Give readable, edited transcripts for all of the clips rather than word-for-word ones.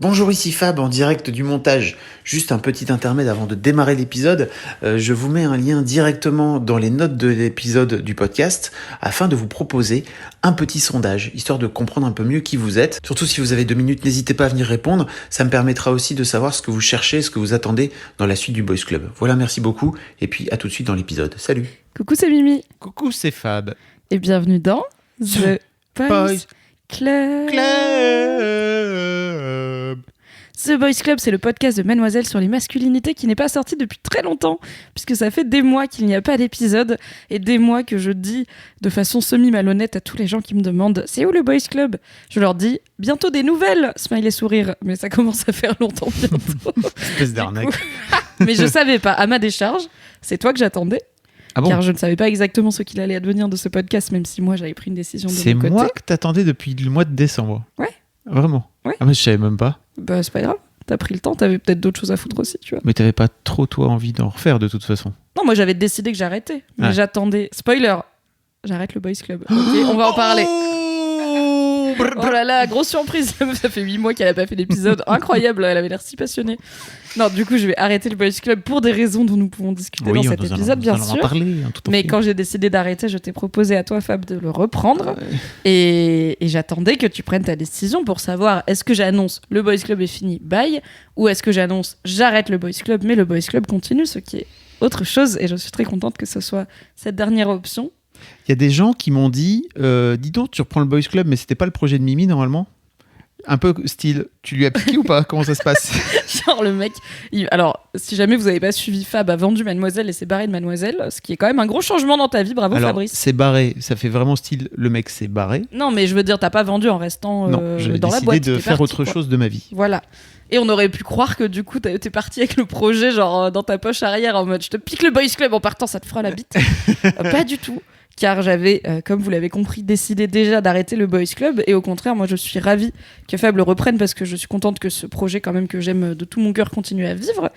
Bonjour, ici Fab en direct du montage. Juste un petit intermède avant de démarrer l'épisode. Je vous mets un lien directement dans les notes de l'épisode du podcast afin de vous proposer un petit sondage, histoire de comprendre un peu mieux qui vous êtes. Surtout si vous avez 2 minutes, n'hésitez pas à venir répondre. Ça me permettra aussi de savoir ce que vous cherchez, ce que vous attendez dans la suite du Boys Club. Voilà, merci beaucoup. Et puis à tout de suite dans l'épisode. Salut. Coucou, c'est Mimi. Coucou, c'est Fab. Et bienvenue dans The Boys Club. The Boys Club, c'est le podcast de Mademoiselle sur les masculinités qui n'est pas sorti depuis très longtemps, puisque ça fait des mois qu'il n'y a pas d'épisode, et des mois que je dis de façon semi-malhonnête à tous les gens qui me demandent « C'est où le Boys Club ?» Je leur dis « Bientôt des nouvelles !» Smiley sourire, mais ça commence à faire longtemps bientôt. Espèce d'arnaque. Mais je savais pas, à ma décharge, c'est toi que j'attendais. Ah bon ? Car je ne savais pas exactement ce qu'il allait advenir de ce podcast, même si moi j'avais pris une décision de C'est mon côté. moi que t'attendais depuis le mois de décembre. Ouais. Vraiment ? Ouais. Ah mais je savais même pas. Bah c'est pas grave, t'as pris le temps, t'avais peut-être d'autres choses à foutre aussi, tu vois. Mais t'avais pas trop toi envie d'en refaire de toute façon. Non, moi j'avais décidé que j'arrêtais, mais Ah. j'attendais. Spoiler, j'arrête le Boys Club. Ok, on va en parler. Oh là là, grosse surprise. Ça fait 8 mois qu'elle a pas fait d'épisode. Incroyable, elle avait l'air si passionnée. Non, du coup, je vais arrêter le Boys Club pour des raisons dont nous pouvons discuter dans cet épisode, bien nous allons sûr. en parler. Hein, tout en Mais fait. quand j'ai décidé d'arrêter, je t'ai proposé à toi, Fab, de le reprendre. Et j'attendais que tu prennes ta décision pour savoir est-ce que j'annonce le Boys Club est fini, bye, ou est-ce que j'annonce j'arrête le Boys Club, mais le Boys Club continue, ce qui est autre chose. Et je suis très contente que ce soit cette dernière option. Il y a des gens qui m'ont dit dis donc, tu reprends le Boys Club, mais c'était pas le projet de Mimi normalement ? Un peu style, tu lui as piqué ou pas ? Comment ça se passe ? Genre le mec, alors si jamais vous n'avez pas suivi, Fab a vendu Mademoiselle et s'est barré de Mademoiselle, ce qui est quand même un gros changement dans ta vie, bravo Alors, Fabrice. c'est barré, ça fait vraiment style, le mec s'est barré. Non mais je veux dire, t'as pas vendu en restant Non, j'ai dans la décidé boîte. de t'es faire parti, autre quoi. chose de ma vie. Voilà. Et on aurait pu croire que du coup t'es parti avec le projet genre dans ta poche arrière en mode je te pique le Boys Club en partant, ça te fera la bite. Pas du tout. Car j'avais, comme vous l'avez compris, décidé déjà d'arrêter le Boys Club. Et au contraire, moi je suis ravie que Fab le reprenne parce que je suis contente que ce projet quand même que j'aime de tout mon cœur continue à vivre.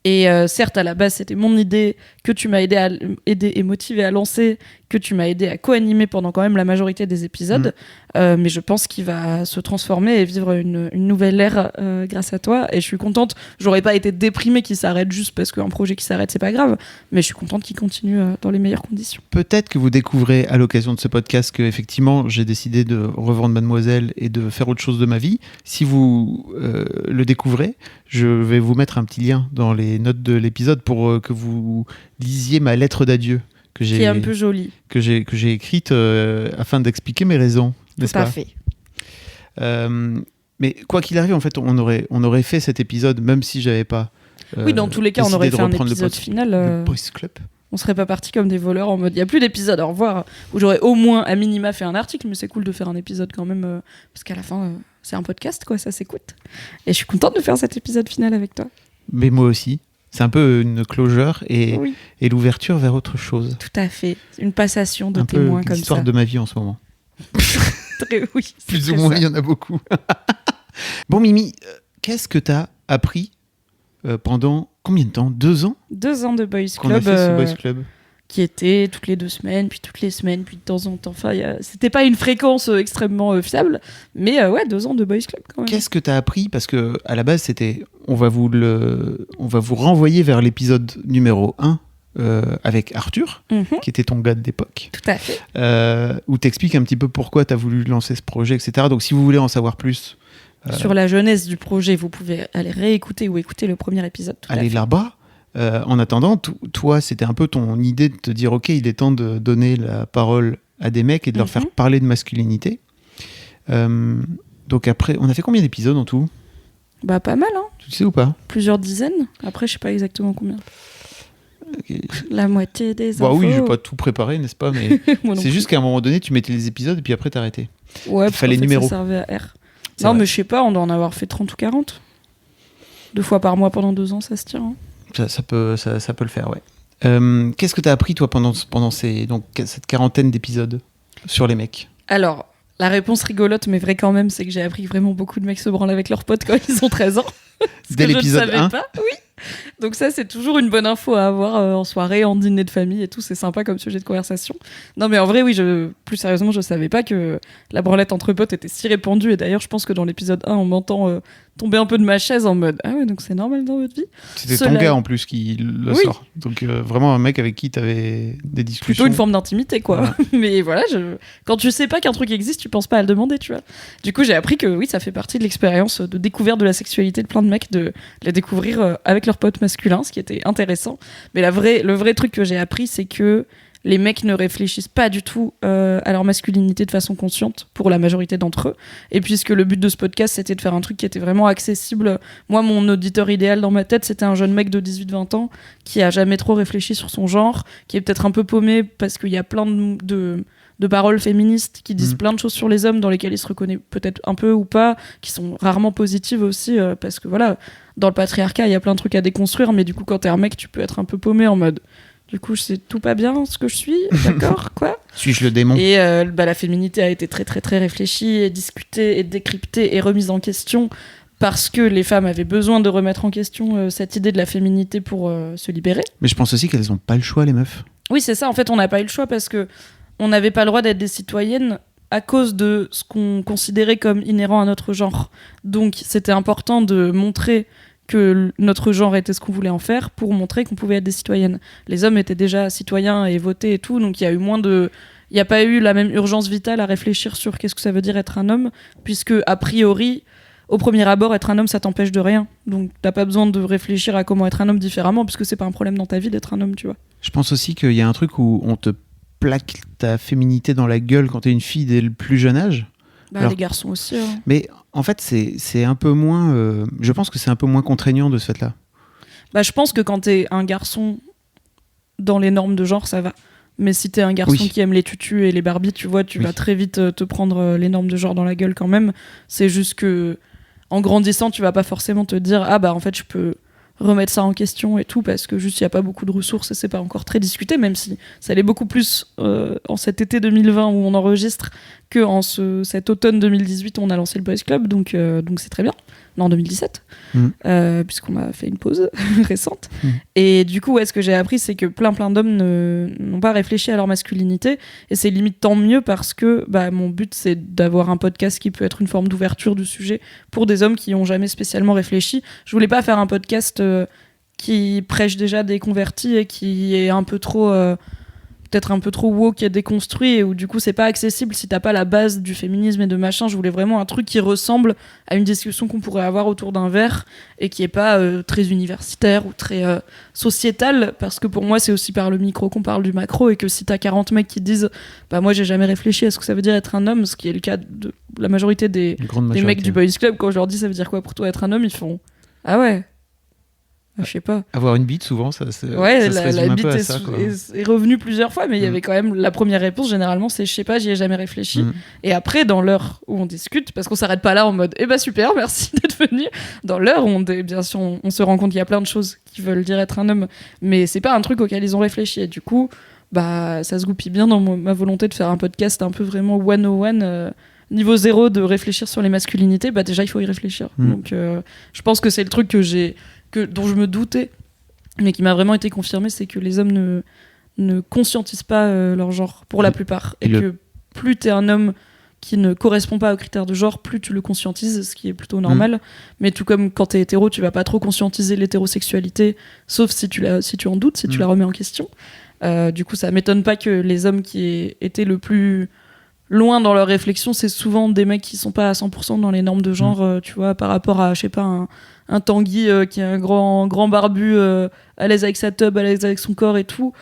Et certes, à la base, c'était mon idée que tu m'as aidé et motivé à lancer, que tu m'as aidé à co-animer pendant quand même la majorité des épisodes. Mais je pense qu'il va se transformer et vivre une nouvelle ère grâce à toi. Et je suis contente. J'aurais pas été déprimée qu'il s'arrête juste parce qu'un projet qui s'arrête, c'est pas grave. Mais je suis contente qu'il continue dans les meilleures conditions. Peut-être que vous découvrez à l'occasion de ce podcast que effectivement j'ai décidé de revendre Mademoiselle et de faire autre chose de ma vie. Si vous le découvrez, je vais vous mettre un petit lien dans les notes de l'épisode pour que vous lisiez ma lettre d'adieu que Qui est un peu jolie. que j'ai écrite afin d'expliquer mes raisons, n'est-ce Tout à pas ? fait. Mais quoi qu'il arrive, en fait, on aurait fait cet épisode même si j'avais pas. Oui, dans tous les cas, on décidé aurait de fait un reprendre épisode le final. Le Boys Club. On serait pas parti comme des voleurs en mode il y a plus d'épisode, au revoir. Où j'aurais au moins à minima fait un article, mais c'est cool de faire un épisode quand même parce qu'à la fin c'est un podcast quoi, ça s'écoute. Et je suis contente de faire cet épisode final avec toi. Mais moi aussi. C'est un peu une closure et l'ouverture vers autre chose. Tout à fait, une passation de Un témoins peu comme l'histoire ça. de ma vie en ce moment. Oui, c'est Plus ou très moins, ça. il y en a beaucoup. Bon, Mimi, qu'est-ce que tu as appris pendant combien de temps ? 2 ans 2 ans de Boys qu'on a Club, fait ce Boys Club. qui était toutes les 2 semaines, puis toutes les semaines, puis de temps en temps. Enfin, c'était pas une fréquence extrêmement fiable, mais ouais, 2 ans de Boys Club quand même. Qu'est-ce que tu as appris ? Parce que à la base, c'était on va vous renvoyer vers l'épisode numéro 1 avec Arthur, Mhm, qui était ton gars d'époque, tout à fait. où tu expliques un petit peu pourquoi tu as voulu lancer ce projet, etc. Donc si vous voulez en savoir plus, Sur la jeunesse du projet, vous pouvez aller réécouter ou écouter le premier épisode. Tout à allez fait. là-bas. En attendant, toi, c'était un peu ton idée de te dire, ok, il est temps de donner la parole à des mecs et de leur faire parler de masculinité. Donc après, on a fait combien d'épisodes en tout ? Bah pas mal, hein. Tu le sais ou pas ? Plusieurs dizaines. Après, je sais pas exactement combien. La moitié des Bah infos. oui, je vais pas tout préparer, n'est-ce pas ? Mais Moi non c'est plus. juste qu'à un moment donné, tu mettais les épisodes et puis après t'arrêtais. Ouais, il fallait parce qu'en fait, numéro. ça servait à R. C'est Non, vrai. mais je sais pas, on doit en avoir fait 30 ou 40. 2 fois par mois pendant 2 ans, ça se tient. Hein. Ça peut le faire, ouais. Qu'est-ce que t'as appris toi pendant cette quarantaine d'épisodes sur les mecs ? Alors, la réponse rigolote, mais vraie quand même, c'est que j'ai appris que vraiment beaucoup de mecs se branlent avec leurs potes quand ils ont 13 ans. Ce Dès que l'épisode je ne savais 1. pas, oui. Donc ça, c'est toujours une bonne info à avoir en soirée, en dîner de famille et tout. C'est sympa comme sujet de conversation. Non, mais en vrai, oui, plus sérieusement, je savais pas que la branlette entre potes était si répandue. Et d'ailleurs, je pense que dans l'épisode 1, on m'entend tombé un peu de ma chaise en mode ah ouais, donc c'est normal dans votre vie. C'était ton gars en plus qui le sort. Donc vraiment un mec avec qui t'avais des discussions. Plutôt une forme d'intimité, quoi. Voilà. Mais voilà, quand tu sais pas qu'un truc existe, tu penses pas à le demander, tu vois. Du coup, j'ai appris que oui, ça fait partie de l'expérience de découverte de la sexualité de plein de mecs, de la découvrir avec leurs potes masculins, ce qui était intéressant. Mais le vrai truc que j'ai appris, c'est que les mecs ne réfléchissent pas du tout à leur masculinité de façon consciente pour la majorité d'entre eux. Et puisque le but de ce podcast, c'était de faire un truc qui était vraiment accessible. Moi, mon auditeur idéal dans ma tête, c'était un jeune mec de 18-20 ans qui a jamais trop réfléchi sur son genre, qui est peut-être un peu paumé parce qu'il y a plein de paroles féministes qui disent plein de choses sur les hommes dans lesquelles il se reconnaît peut-être un peu ou pas, qui sont rarement positives aussi, parce que voilà, dans le patriarcat, il y a plein de trucs à déconstruire, mais du coup, quand t'es un mec, tu peux être un peu paumé en mode... Du coup, c'est tout pas bien ce que je suis, d'accord, quoi. Suis-je le démon ? Et la féminité a été très très très réfléchie, et discutée, et décryptée, et remise en question, parce que les femmes avaient besoin de remettre en question cette idée de la féminité pour se libérer. Mais je pense aussi qu'elles n'ont pas le choix, les meufs. Oui, c'est ça, en fait, on n'a pas eu le choix, parce que on n'avait pas le droit d'être des citoyennes à cause de ce qu'on considérait comme inhérent à notre genre. Donc, c'était important de montrer que notre genre était ce qu'on voulait en faire pour montrer qu'on pouvait être des citoyennes. Les hommes étaient déjà citoyens et votaient et tout, donc il n'y a pas eu la même urgence vitale à réfléchir sur qu'est-ce que ça veut dire être un homme, puisque a priori, au premier abord, être un homme, ça t'empêche de rien. Donc t'as pas besoin de réfléchir à comment être un homme différemment, puisque c'est pas un problème dans ta vie d'être un homme, tu vois. Je pense aussi qu'il y a un truc où on te plaque ta féminité dans la gueule quand t'es une fille dès le plus jeune âge. Alors, les garçons aussi. Hein. Mais en fait, c'est un peu moins... je pense que c'est un peu moins contraignant de ce fait-là. Je pense que quand t'es un garçon dans les normes de genre, ça va. Mais si t'es un garçon qui aime les tutus et les Barbies, tu vois, tu vas très vite te prendre les normes de genre dans la gueule quand même. C'est juste que en grandissant, tu vas pas forcément te dire en fait, je peux remettre ça en question et tout, parce que juste il y a pas beaucoup de ressources et c'est pas encore très discuté, même si ça l'est beaucoup plus en cet été 2020 où on enregistre que en cet automne 2018 où on a lancé le Boys Club, donc c'est très bien. Non, en 2017, puisqu'on a fait une pause récente. Et du coup, ce que j'ai appris, c'est que plein d'hommes n'ont pas réfléchi à leur masculinité, et c'est limite tant mieux, parce que mon but, c'est d'avoir un podcast qui peut être une forme d'ouverture du sujet pour des hommes qui n'ont jamais spécialement réfléchi. Je voulais pas faire un podcast qui prêche déjà des convertis et qui est un peu trop... peut-être un peu trop woke et déconstruit, et où du coup c'est pas accessible si t'as pas la base du féminisme et de machin. Je voulais vraiment un truc qui ressemble à une discussion qu'on pourrait avoir autour d'un verre et qui est pas très universitaire ou très sociétal, parce que pour moi c'est aussi par le micro qu'on parle du macro, et que si t'as 40 mecs qui disent moi j'ai jamais réfléchi à ce que ça veut dire être un homme, ce qui est le cas de la majorité des mecs du Boys Club, quand je leur dis ça veut dire quoi pour toi être un homme, ils font ah ouais. Je sais pas. Avoir une bite, souvent, ça se résume la un bite peu à ça, quoi. est revenue plusieurs fois, mais il y avait quand même la première réponse, généralement, c'est je sais pas, j'y ai jamais réfléchi. Et après, dans l'heure où on discute, parce qu'on s'arrête pas là en mode super, merci d'être venu. Dans l'heure où bien sûr, on se rend compte qu'il y a plein de choses qui veulent dire être un homme, mais c'est pas un truc auquel ils ont réfléchi. Et du coup, ça se goupille bien dans ma volonté de faire un podcast un peu vraiment 101, niveau 0, de réfléchir sur les masculinités. Déjà, il faut y réfléchir. Donc, je pense que c'est le truc dont je me doutais, mais qui m'a vraiment été confirmé, c'est que les hommes ne conscientisent pas leur genre, pour la plupart. Et que plus t'es un homme qui ne correspond pas aux critères de genre, plus tu le conscientises, ce qui est plutôt normal. Mais tout comme quand t'es hétéro, tu vas pas trop conscientiser l'hétérosexualité, sauf si tu en doutes, si tu la remets en question. Du coup, ça m'étonne pas que les hommes qui étaient le plus loin dans leur réflexion, c'est souvent des mecs qui sont pas à 100% dans les normes de genre, tu vois, par rapport à, je sais pas, un Tanguy qui est un grand barbu, à l'aise avec sa teub, à l'aise avec son corps et tout,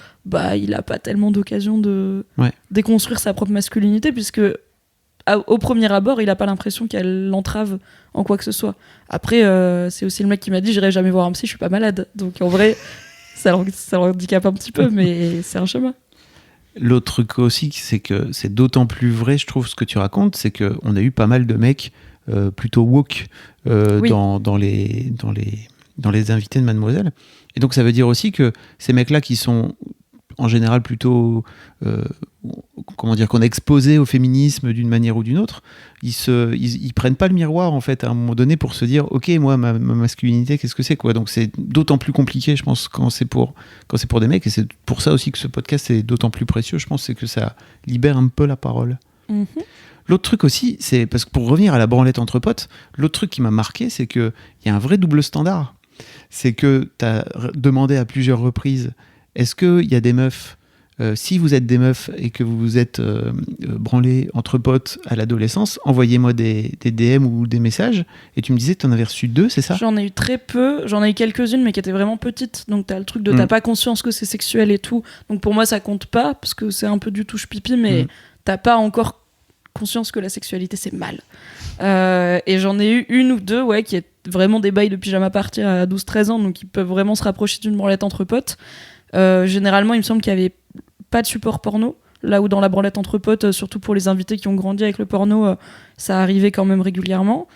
il a pas tellement d'occasion de déconstruire sa propre masculinité, puisque au premier abord, il a pas l'impression qu'elle l'entrave en quoi que ce soit. Après, c'est aussi le mec qui m'a dit j'irai jamais voir un psy, je suis pas malade. Donc en vrai, ça leur handicape un petit peu, mais c'est un chemin. L'autre truc aussi, c'est que c'est d'autant plus vrai, je trouve, ce que tu racontes, c'est qu'on a eu pas mal de mecs plutôt woke dans les invités de Mademoiselle. Et donc ça veut dire aussi que ces mecs-là qui sont en général plutôt qu'on a exposé au féminisme d'une manière ou d'une autre, ils prennent pas le miroir en fait à un moment donné pour se dire ok, moi ma masculinité, qu'est-ce que c'est, quoi. Donc c'est d'autant plus compliqué, je pense, quand c'est pour des mecs, et c'est pour ça aussi que ce podcast est d'autant plus précieux, je pense, c'est que ça libère un peu la parole. Mhm. L'autre truc aussi, c'est parce que pour revenir à la branlette entre potes, l'autre truc qui m'a marqué, c'est qu'il y a un vrai double standard. C'est que tu as demandé à plusieurs reprises, est-ce qu'il y a des meufs, si vous êtes des meufs et que vous vous êtes branlés entre potes à l'adolescence, envoyez-moi des DM ou des messages. Et tu me disais que tu en avais reçu 2, c'est ça ? J'en ai eu très peu, j'en ai eu quelques-unes mais qui étaient vraiment petites, donc t'as le truc de t'as pas conscience que c'est sexuel et tout, donc pour moi ça compte pas parce que c'est un peu du touche pipi, mais t'as pas encore conscience que la sexualité c'est mal. Et j'en ai eu une ou deux qui est vraiment des bails de pyjama party à 12-13 ans, donc ils peuvent vraiment se rapprocher d'une branlette entre potes. Généralement il me semble qu'il y avait pas de support porno, là où dans la branlette entre potes, surtout pour les invités qui ont grandi avec le porno, ça arrivait quand même régulièrement.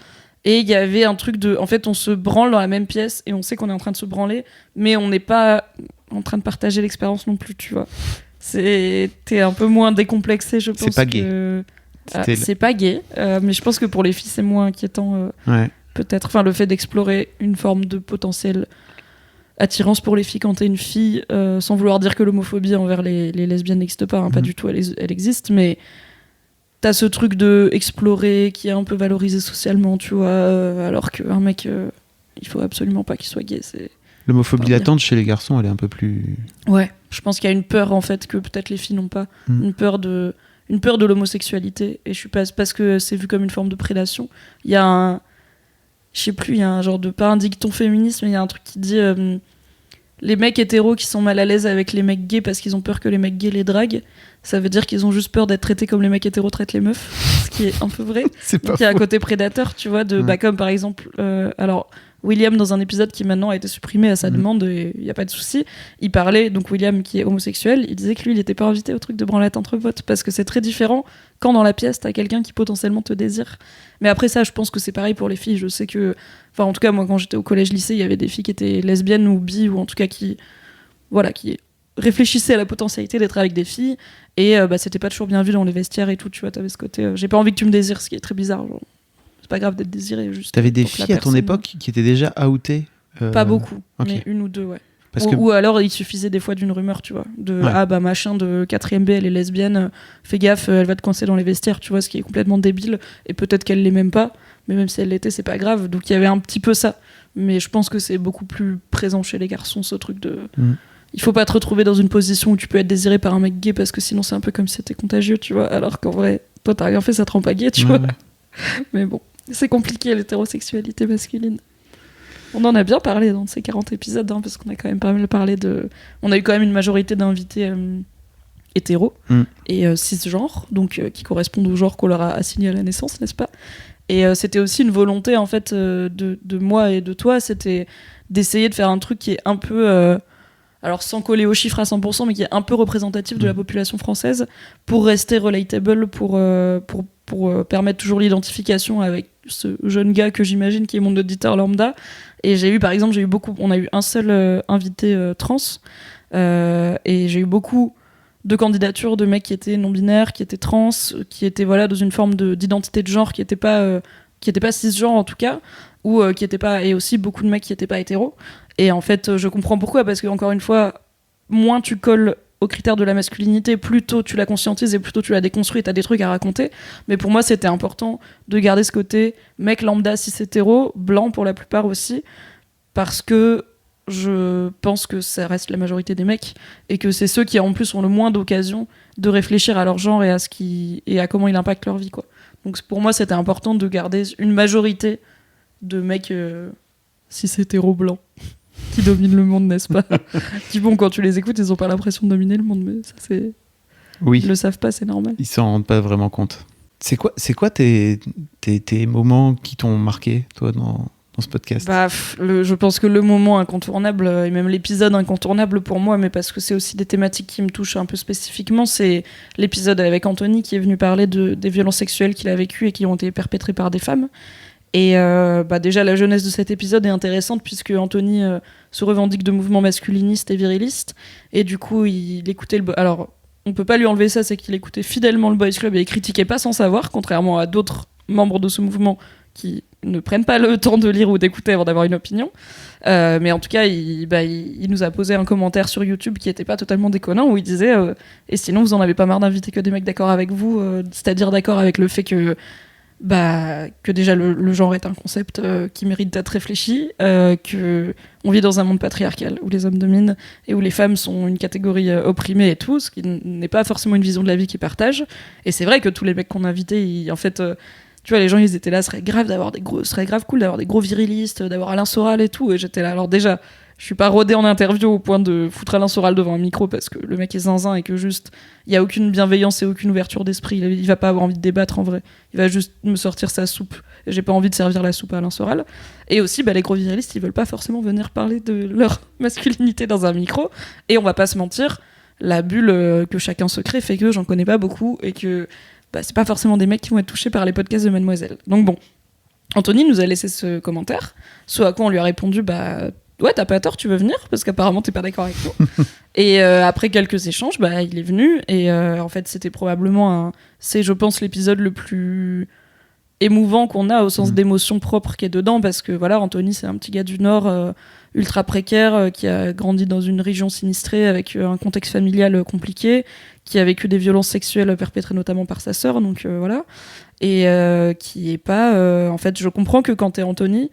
Et il y avait un truc de... En fait, on se branle dans la même pièce et on sait qu'on est en train de se branler, mais on n'est pas en train de partager l'expérience non plus, tu vois. T'es un peu moins décomplexé, je pense. C'est pas gay. C'est pas gay, mais je pense que pour les filles, c'est moins inquiétant, peut-être. Enfin, le fait d'explorer une forme de potentielle attirance pour les filles quand t'es une fille, sans vouloir dire que l'homophobie envers les lesbiennes n'existe pas, pas du tout, elle existe, mais t'as ce truc de explorer qui est un peu valorisé socialement, tu vois, alors qu'un mec, il faut absolument pas qu'il soit gay. L'homophobie latente chez les garçons, elle est un peu plus... Ouais, je pense qu'il y a une peur en fait que peut-être les filles n'ont pas, une peur de l'homosexualité, et je suis pas, parce que c'est vu comme une forme de prédation. Il y a je sais plus, il y a un genre de, pas un dicton féministe, mais il y a un truc qui dit les mecs hétéros qui sont mal à l'aise avec les mecs gays parce qu'ils ont peur que les mecs gays les draguent, ça veut dire qu'ils ont juste peur d'être traités comme les mecs hétéros traitent les meufs, ce qui est un peu vrai. C'est pas Donc il y a un côté prédateur, tu vois, comme par exemple alors William, dans un épisode qui maintenant a été supprimé à sa demande, et il n'y a pas de souci, il parlait, donc William qui est homosexuel, il disait que lui il n'était pas invité au truc de branlette entre potes parce que c'est très différent quand dans la pièce t'as quelqu'un qui potentiellement te désire. Mais après ça, je pense que c'est pareil pour les filles. Je sais que, enfin en tout cas moi quand j'étais au collège-lycée, il y avait des filles qui étaient lesbiennes ou bi, ou en tout cas qui réfléchissaient à la potentialité d'être avec des filles, et c'était pas toujours bien vu dans les vestiaires et tout, tu vois, t'avais ce côté j'ai pas envie que tu me désires, ce qui est très bizarre, genre. C'est pas grave d'être désiré, juste. T'avais des filles à ton époque qui étaient déjà outées Pas beaucoup, okay. mais une ou deux, Parce ou alors il suffisait des fois d'une rumeur, tu vois, machin de 4ème B, elle est lesbienne, fais gaffe, elle va te coincer dans les vestiaires, tu vois, ce qui est complètement débile, et peut-être qu'elle l'est même pas, mais même si elle l'était, c'est pas grave. Donc il y avait un petit peu ça, mais je pense que c'est beaucoup plus présent chez les garçons, ce truc de... Il faut pas te retrouver dans une position où tu peux être désiré par un mec gay, parce que sinon c'est un peu comme si c'était contagieux, tu vois, alors qu'en vrai, toi t'as rien fait, ça te rend pas gay, tu vois. Mais bon, c'est compliqué l'hétérosexualité masculine. On en a bien parlé dans ces 40 épisodes, parce qu'on a quand même pas mal parlé de... On a eu quand même une majorité d'invités hétéros et cisgenres, donc qui correspondent au genre qu'on leur a assigné à la naissance, n'est-ce pas ? Et c'était aussi une volonté, en fait, de moi et de toi, c'était d'essayer de faire un truc qui est un peu... alors sans coller aux chiffres à 100%, mais qui est un peu représentatif de la population française, pour rester relatable, pour permettre toujours l'identification avec ce jeune gars que j'imagine qui est mon auditeur lambda. Et on a eu un seul invité trans, et j'ai eu beaucoup de candidatures de mecs qui étaient non-binaires, qui étaient trans, qui étaient dans une forme d'identité de genre qui était pas cisgenre en tout cas, ou qui était pas, et aussi beaucoup de mecs qui étaient pas hétéros. Et en fait, je comprends pourquoi, parce que encore une fois, moins tu colles aux critères de la masculinité, plus tôt tu la conscientises et plus tôt tu la déconstruis, t'as des trucs à raconter. Mais pour moi, c'était important de garder ce côté mec lambda, cis hétéro, blanc pour la plupart aussi, parce que je pense que ça reste la majorité des mecs, et que c'est ceux qui en plus ont le moins d'occasion de réfléchir à leur genre et à comment il impacte leur vie, quoi. Donc pour moi, c'était important de garder une majorité de mecs cis hétéro blancs qui dominent le monde, n'est-ce pas? Qui, bon, quand tu les écoutes, ils ont pas l'impression de dominer le monde, mais ça c'est... Oui. Ils le savent pas, c'est normal. Ils s'en rendent pas vraiment compte. C'est quoi tes moments qui t'ont marqué, toi, dans ce podcast? Je pense que le moment incontournable, et même l'épisode incontournable pour moi, mais parce que c'est aussi des thématiques qui me touchent un peu spécifiquement, c'est l'épisode avec Anthony qui est venu parler des violences sexuelles qu'il a vécues et qui ont été perpétrées par des femmes. Et déjà, la jeunesse de cet épisode est intéressante, puisque Anthony se revendique de mouvements masculinistes et virilistes, et du coup, il écoutait alors, on peut pas lui enlever ça, c'est qu'il écoutait fidèlement le Boys Club et il critiquait pas sans savoir, contrairement à d'autres membres de ce mouvement qui ne prennent pas le temps de lire ou d'écouter avant d'avoir une opinion. Mais en tout cas, il nous a posé un commentaire sur YouTube qui était pas totalement déconnant, où il disait et sinon vous en avez pas marre d'inviter que des mecs d'accord avec vous, c'est-à-dire d'accord avec le fait que déjà le genre est un concept qui mérite d'être réfléchi, que on vit dans un monde patriarcal où les hommes dominent et où les femmes sont une catégorie opprimée et tout, ce qui n'est pas forcément une vision de la vie qu'ils partagent. Et c'est vrai que tous les mecs qu'on a invités, en fait, tu vois, les gens ils étaient là, serait grave cool d'avoir des gros virilistes, d'avoir Alain Soral et tout. Et j'étais là, alors déjà, je suis pas rodée en interview au point de foutre Alain Soral devant un micro parce que le mec est zinzin et que juste il y a aucune bienveillance et aucune ouverture d'esprit. Il va pas avoir envie de débattre en vrai. Il va juste me sortir sa soupe. Et j'ai pas envie de servir la soupe à Alain Soral. Et aussi, les gros virilistes, ils veulent pas forcément venir parler de leur masculinité dans un micro. Et on va pas se mentir, la bulle que chacun se crée fait que j'en connais pas beaucoup et que c'est pas forcément des mecs qui vont être touchés par les podcasts de Mademoiselle. Donc bon, Anthony nous a laissé ce commentaire, ce à quoi on lui a répondu ouais, t'as pas tort, tu veux venir parce qu'apparemment t'es pas d'accord avec nous. Et après quelques échanges, il est venu et en fait c'était probablement c'est je pense l'épisode le plus émouvant qu'on a au sens d'émotion propre qui est dedans, parce que voilà, Anthony c'est un petit gars du Nord ultra précaire qui a grandi dans une région sinistrée avec un contexte familial compliqué, qui a vécu des violences sexuelles perpétrées notamment par sa sœur, donc voilà, et qui est pas en fait, je comprends que quand t'es Anthony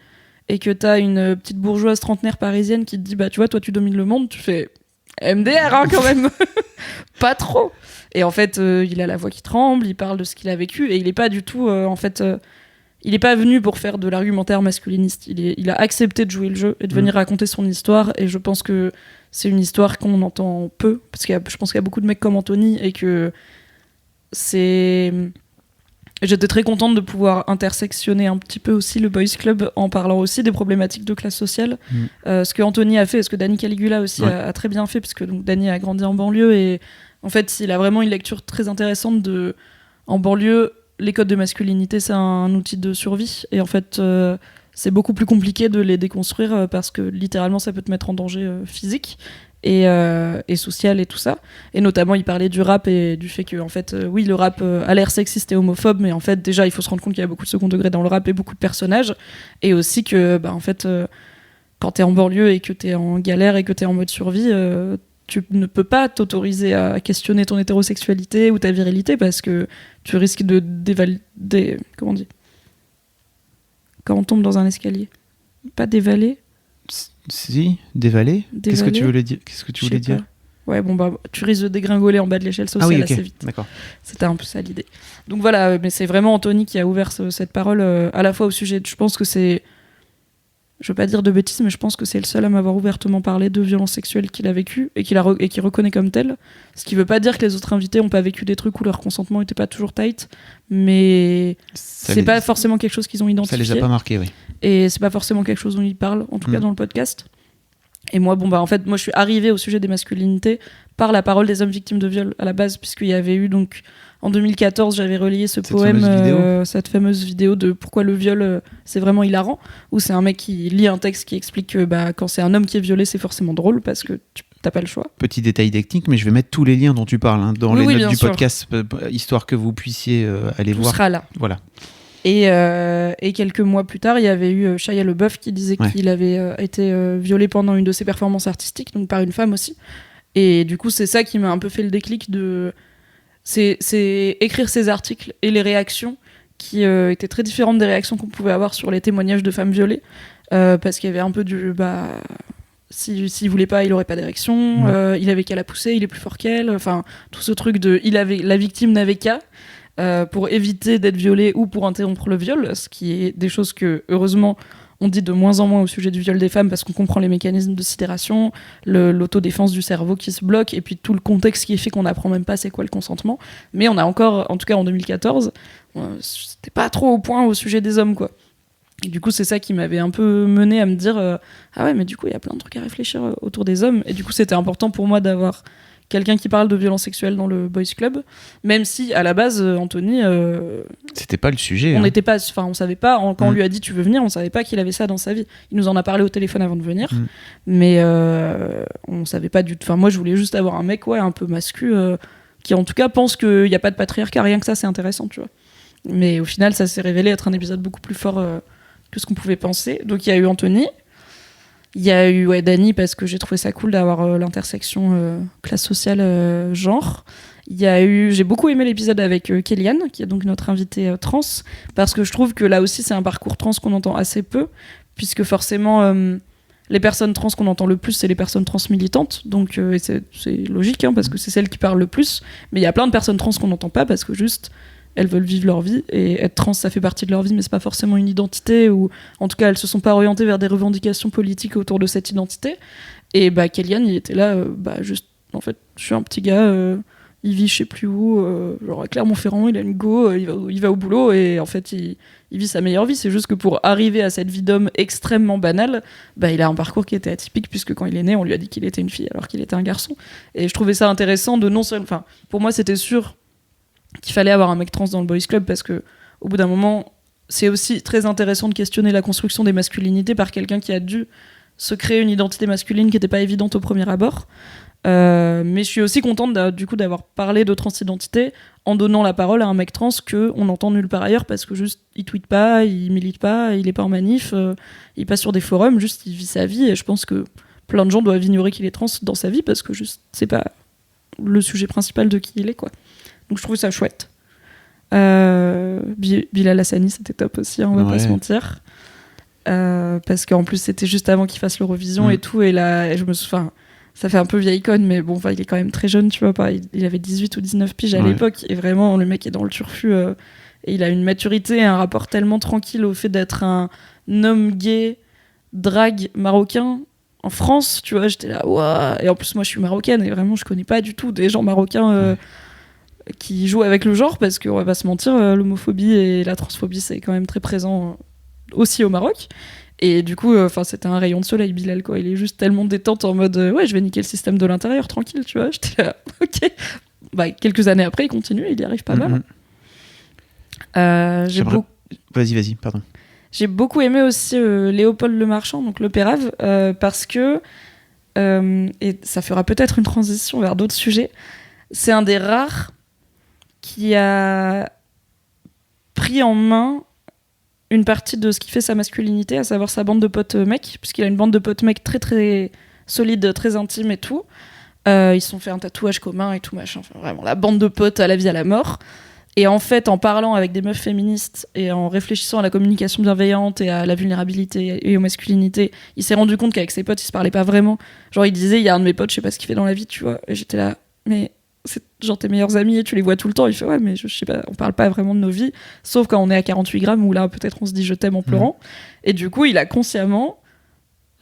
et que t'as une petite bourgeoise trentenaire parisienne qui te dit tu vois, toi tu domines le monde, tu fais MDR quand même. Pas trop. Et en fait il a la voix qui tremble, il parle de ce qu'il a vécu et il est pas du tout il est pas venu pour faire de l'argumentaire masculiniste, il a accepté de jouer le jeu et de venir raconter son histoire, et je pense que c'est une histoire qu'on entend peu, parce que je pense qu'il y a beaucoup de mecs comme Anthony, et que j'étais très contente de pouvoir intersectionner un petit peu aussi le Boys Club en parlant aussi des problématiques de classe sociale. Ce que Anthony a fait, et ce que Danny Caligula aussi a très bien fait, parce que donc, Danny a grandi en banlieue, et en fait il a vraiment une lecture très intéressante en banlieue. Les codes de masculinité, c'est un outil de survie. Et en fait, c'est beaucoup plus compliqué de les déconstruire parce que littéralement, ça peut te mettre en danger physique et social et tout ça. Et notamment, il parlait du rap et du fait que, en fait, oui, le rap a l'air sexiste et homophobe, mais en fait, déjà, il faut se rendre compte qu'il y a beaucoup de second degré dans le rap et beaucoup de personnages. Et aussi que, en fait, quand t'es en banlieue et que t'es en galère et que t'es en mode survie, tu ne peux pas t'autoriser à questionner ton hétérosexualité ou ta virilité parce que tu risques de comment on dit quand on tombe dans un escalier, pas dévaler. Si, dévaler. Qu'est-ce que tu voulais dire? Ouais, tu risques de dégringoler en bas de l'échelle sociale assez vite. D'accord. C'était un peu ça l'idée. Donc voilà, mais c'est vraiment Anthony qui a ouvert cette parole à la fois au sujet. Je pense que c'est, je veux pas dire de bêtises, mais je pense que c'est le seul à m'avoir ouvertement parlé de violences sexuelles qu'il a vécues et qu'il reconnaît comme telles. Ce qui veut pas dire que les autres invités ont pas vécu des trucs où leur consentement était pas toujours tight, mais c'est pas forcément quelque chose qu'ils ont identifié. Ça les a pas marqués, oui. Et c'est pas forcément quelque chose dont ils parlent, en tout cas dans le podcast. Et moi, en fait, je suis arrivée au sujet des masculinités par la parole des hommes victimes de viol à la base, puisqu'il y avait eu donc en 2014, j'avais relayé cette fameuse vidéo de pourquoi le viol c'est vraiment hilarant, où c'est un mec qui lit un texte qui explique que quand c'est un homme qui est violé, c'est forcément drôle parce que t'as pas le choix. Petit détail technique, mais je vais mettre tous les liens dont tu parles dans les notes du podcast, histoire que vous puissiez aller voir. Tout sera là. Voilà. Et quelques mois plus tard, il y avait eu Shia LaBeouf qui disait qu'il avait été violé pendant une de ses performances artistiques, donc par une femme aussi. Et du coup, c'est ça qui m'a un peu fait le déclic c'est écrire ces articles et les réactions qui étaient très différentes des réactions qu'on pouvait avoir sur les témoignages de femmes violées, parce qu'il y avait un peu du s'il voulait pas, il aurait pas d'érection, il avait qu'à la pousser, il est plus fort qu'elle, enfin tout ce truc de la victime n'avait qu'à pour éviter d'être violée ou pour interrompre le viol, ce qui est des choses que heureusement on dit de moins en moins au sujet du viol des femmes parce qu'on comprend les mécanismes de sidération, l'autodéfense du cerveau qui se bloque, et puis tout le contexte qui fait qu'on n'apprend même pas c'est quoi le consentement. Mais on a encore, en tout cas en 2014, c'était pas trop au point au sujet des hommes, quoi. Et du coup, c'est ça qui m'avait un peu mené à me dire ah ouais, mais du coup, il y a plein de trucs à réfléchir autour des hommes. Et du coup, c'était important pour moi d'avoir quelqu'un qui parle de violences sexuelles dans le Boys Club, même si à la base Anthony c'était pas le sujet, on n'était pas, enfin on savait pas quand on lui a dit tu veux venir, on savait pas qu'il avait ça dans sa vie. Il nous en a parlé au téléphone avant de venir, mais on savait pas du tout. Enfin moi je voulais juste avoir un mec un peu mascu qui en tout cas pense qu'il y a pas de patriarcat, rien que ça c'est intéressant, tu vois. Mais au final ça s'est révélé être un épisode beaucoup plus fort que ce qu'on pouvait penser. Donc il y a eu Anthony, il y a eu Dany, parce que j'ai trouvé ça cool d'avoir l'intersection classe sociale, genre. J'ai beaucoup aimé l'épisode avec Kéliane, qui est donc notre invitée trans, parce que je trouve que là aussi c'est un parcours trans qu'on entend assez peu, puisque forcément les personnes trans qu'on entend le plus, c'est les personnes trans militantes, donc c'est logique, parce que c'est celles qui parlent le plus, mais il y a plein de personnes trans qu'on n'entend pas, parce que juste elles veulent vivre leur vie, et être trans ça fait partie de leur vie, mais c'est pas forcément une identité, ou en tout cas elles se sont pas orientées vers des revendications politiques autour de cette identité. Et Kéliane, il était là, juste, en fait, je suis un petit gars, il vit je sais plus où, genre à Clermont-Ferrand, il a une go, il va au boulot, et en fait il vit sa meilleure vie. C'est juste que pour arriver à cette vie d'homme extrêmement banale, il a un parcours qui était atypique, puisque quand il est né on lui a dit qu'il était une fille alors qu'il était un garçon. Et je trouvais ça intéressant de non seulement, enfin pour moi c'était sûr qu'il fallait avoir un mec trans dans le boys club, parce que au bout d'un moment c'est aussi très intéressant de questionner la construction des masculinités par quelqu'un qui a dû se créer une identité masculine qui n'était pas évidente au premier abord. Mais je suis aussi contente du coup d'avoir parlé de transidentité en donnant la parole à un mec trans qu'on entend nulle part ailleurs, parce que juste il tweete pas, il milite pas, il est pas en manif, il passe sur des forums, juste il vit sa vie. Et je pense que plein de gens doivent ignorer qu'il est trans dans sa vie, parce que juste c'est pas le sujet principal de qui il est, quoi. Donc je trouve ça chouette. Bilal Hassani, c'était top aussi, on va pas se mentir, parce qu'en plus c'était juste avant qu'il fasse l'Eurovision et tout, et là je me souviens, ça fait un peu vieille conne, mais bon, il est quand même très jeune, tu vois, il avait 18 ou 19 piges à l'époque, et vraiment le mec est dans le turfu, et il a une maturité et un rapport tellement tranquille au fait d'être un homme gay drague marocain en France, tu vois. J'étais là, waouh. Et en plus moi je suis marocaine, et vraiment je connais pas du tout des gens marocains qui jouent avec le genre, parce qu'on va pas se mentir, l'homophobie et la transphobie c'est quand même très présent aussi au Maroc. Et du coup c'était un rayon de soleil, Bilal, quoi. Il est juste tellement détente, en mode ouais, je vais niquer le système de l'intérieur tranquille, tu vois. J'étais là, ok. Quelques années après il continue, il y arrive pas mal. Vas-y, pardon. J'ai beaucoup aimé aussi Léopold Lemarchand, donc le Pérave, parce que et ça fera peut-être une transition vers d'autres sujets, c'est un des rares qui a pris en main une partie de ce qui fait sa masculinité, à savoir sa bande de potes mecs, puisqu'il a une bande de potes mecs très très solide, très intime et tout. Ils se sont fait un tatouage commun et tout, machin. Enfin, vraiment, la bande de potes à la vie, à la mort. Et en fait, en parlant avec des meufs féministes et en réfléchissant à la communication bienveillante et à la vulnérabilité et aux masculinités, il s'est rendu compte qu'avec ses potes, il se parlait pas vraiment. Genre, il disait, il y a un de mes potes, je sais pas ce qu'il fait dans la vie, tu vois. Et j'étais là, mais c'est genre tes meilleurs amis et tu les vois tout le temps. Il fait, ouais, mais je sais pas, on parle pas vraiment de nos vies, sauf quand on est à 48 grammes, où là, peut-être on se dit je t'aime en pleurant. Et du coup, il a consciemment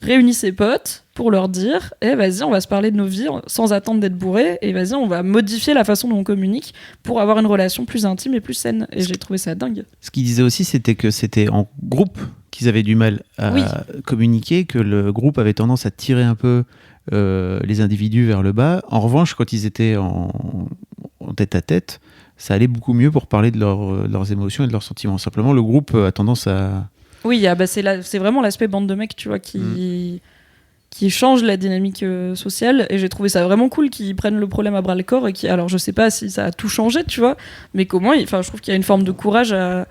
réuni ses potes pour leur dire vas-y, on va se parler de nos vies sans attendre d'être bourré, et vas-y, on va modifier la façon dont on communique pour avoir une relation plus intime et plus saine. Et j'ai trouvé ça dingue. Ce qu'il disait aussi, c'était que c'était en groupe qu'ils avaient du mal à communiquer, que le groupe avait tendance à tirer un peu les individus vers le bas. En revanche, quand ils étaient en tête à tête, ça allait beaucoup mieux pour parler de leurs émotions et de leurs sentiments. Simplement, le groupe a tendance à... Oui, c'est vraiment l'aspect bande de mecs, tu vois, qui change la dynamique sociale. Et j'ai trouvé ça vraiment cool qu'ils prennent le problème à bras le corps, et alors je sais pas si ça a tout changé, tu vois, mais je trouve qu'il y a une forme de courage à...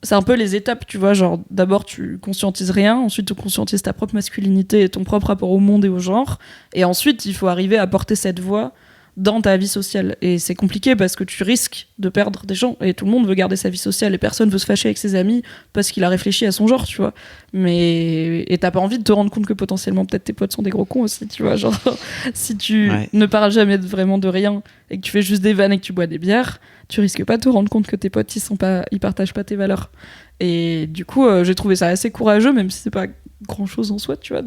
C'est un peu les étapes, tu vois, genre d'abord tu conscientises rien, ensuite tu conscientises ta propre masculinité et ton propre rapport au monde et au genre, et ensuite il faut arriver à porter cette voix dans ta vie sociale. Et c'est compliqué parce que tu risques de perdre des gens, et tout le monde veut garder sa vie sociale, et personne veut se fâcher avec ses amis parce qu'il a réfléchi à son genre, tu vois. Et t'as pas envie de te rendre compte que potentiellement peut-être tes potes sont des gros cons aussi, tu vois, genre si tu ne parles jamais vraiment de rien et que tu fais juste des vannes et que tu bois des bières, tu risques pas de te rendre compte que tes potes ils partagent pas tes valeurs. Et du coup j'ai trouvé ça assez courageux, même si c'est pas grand chose en soi, tu vois,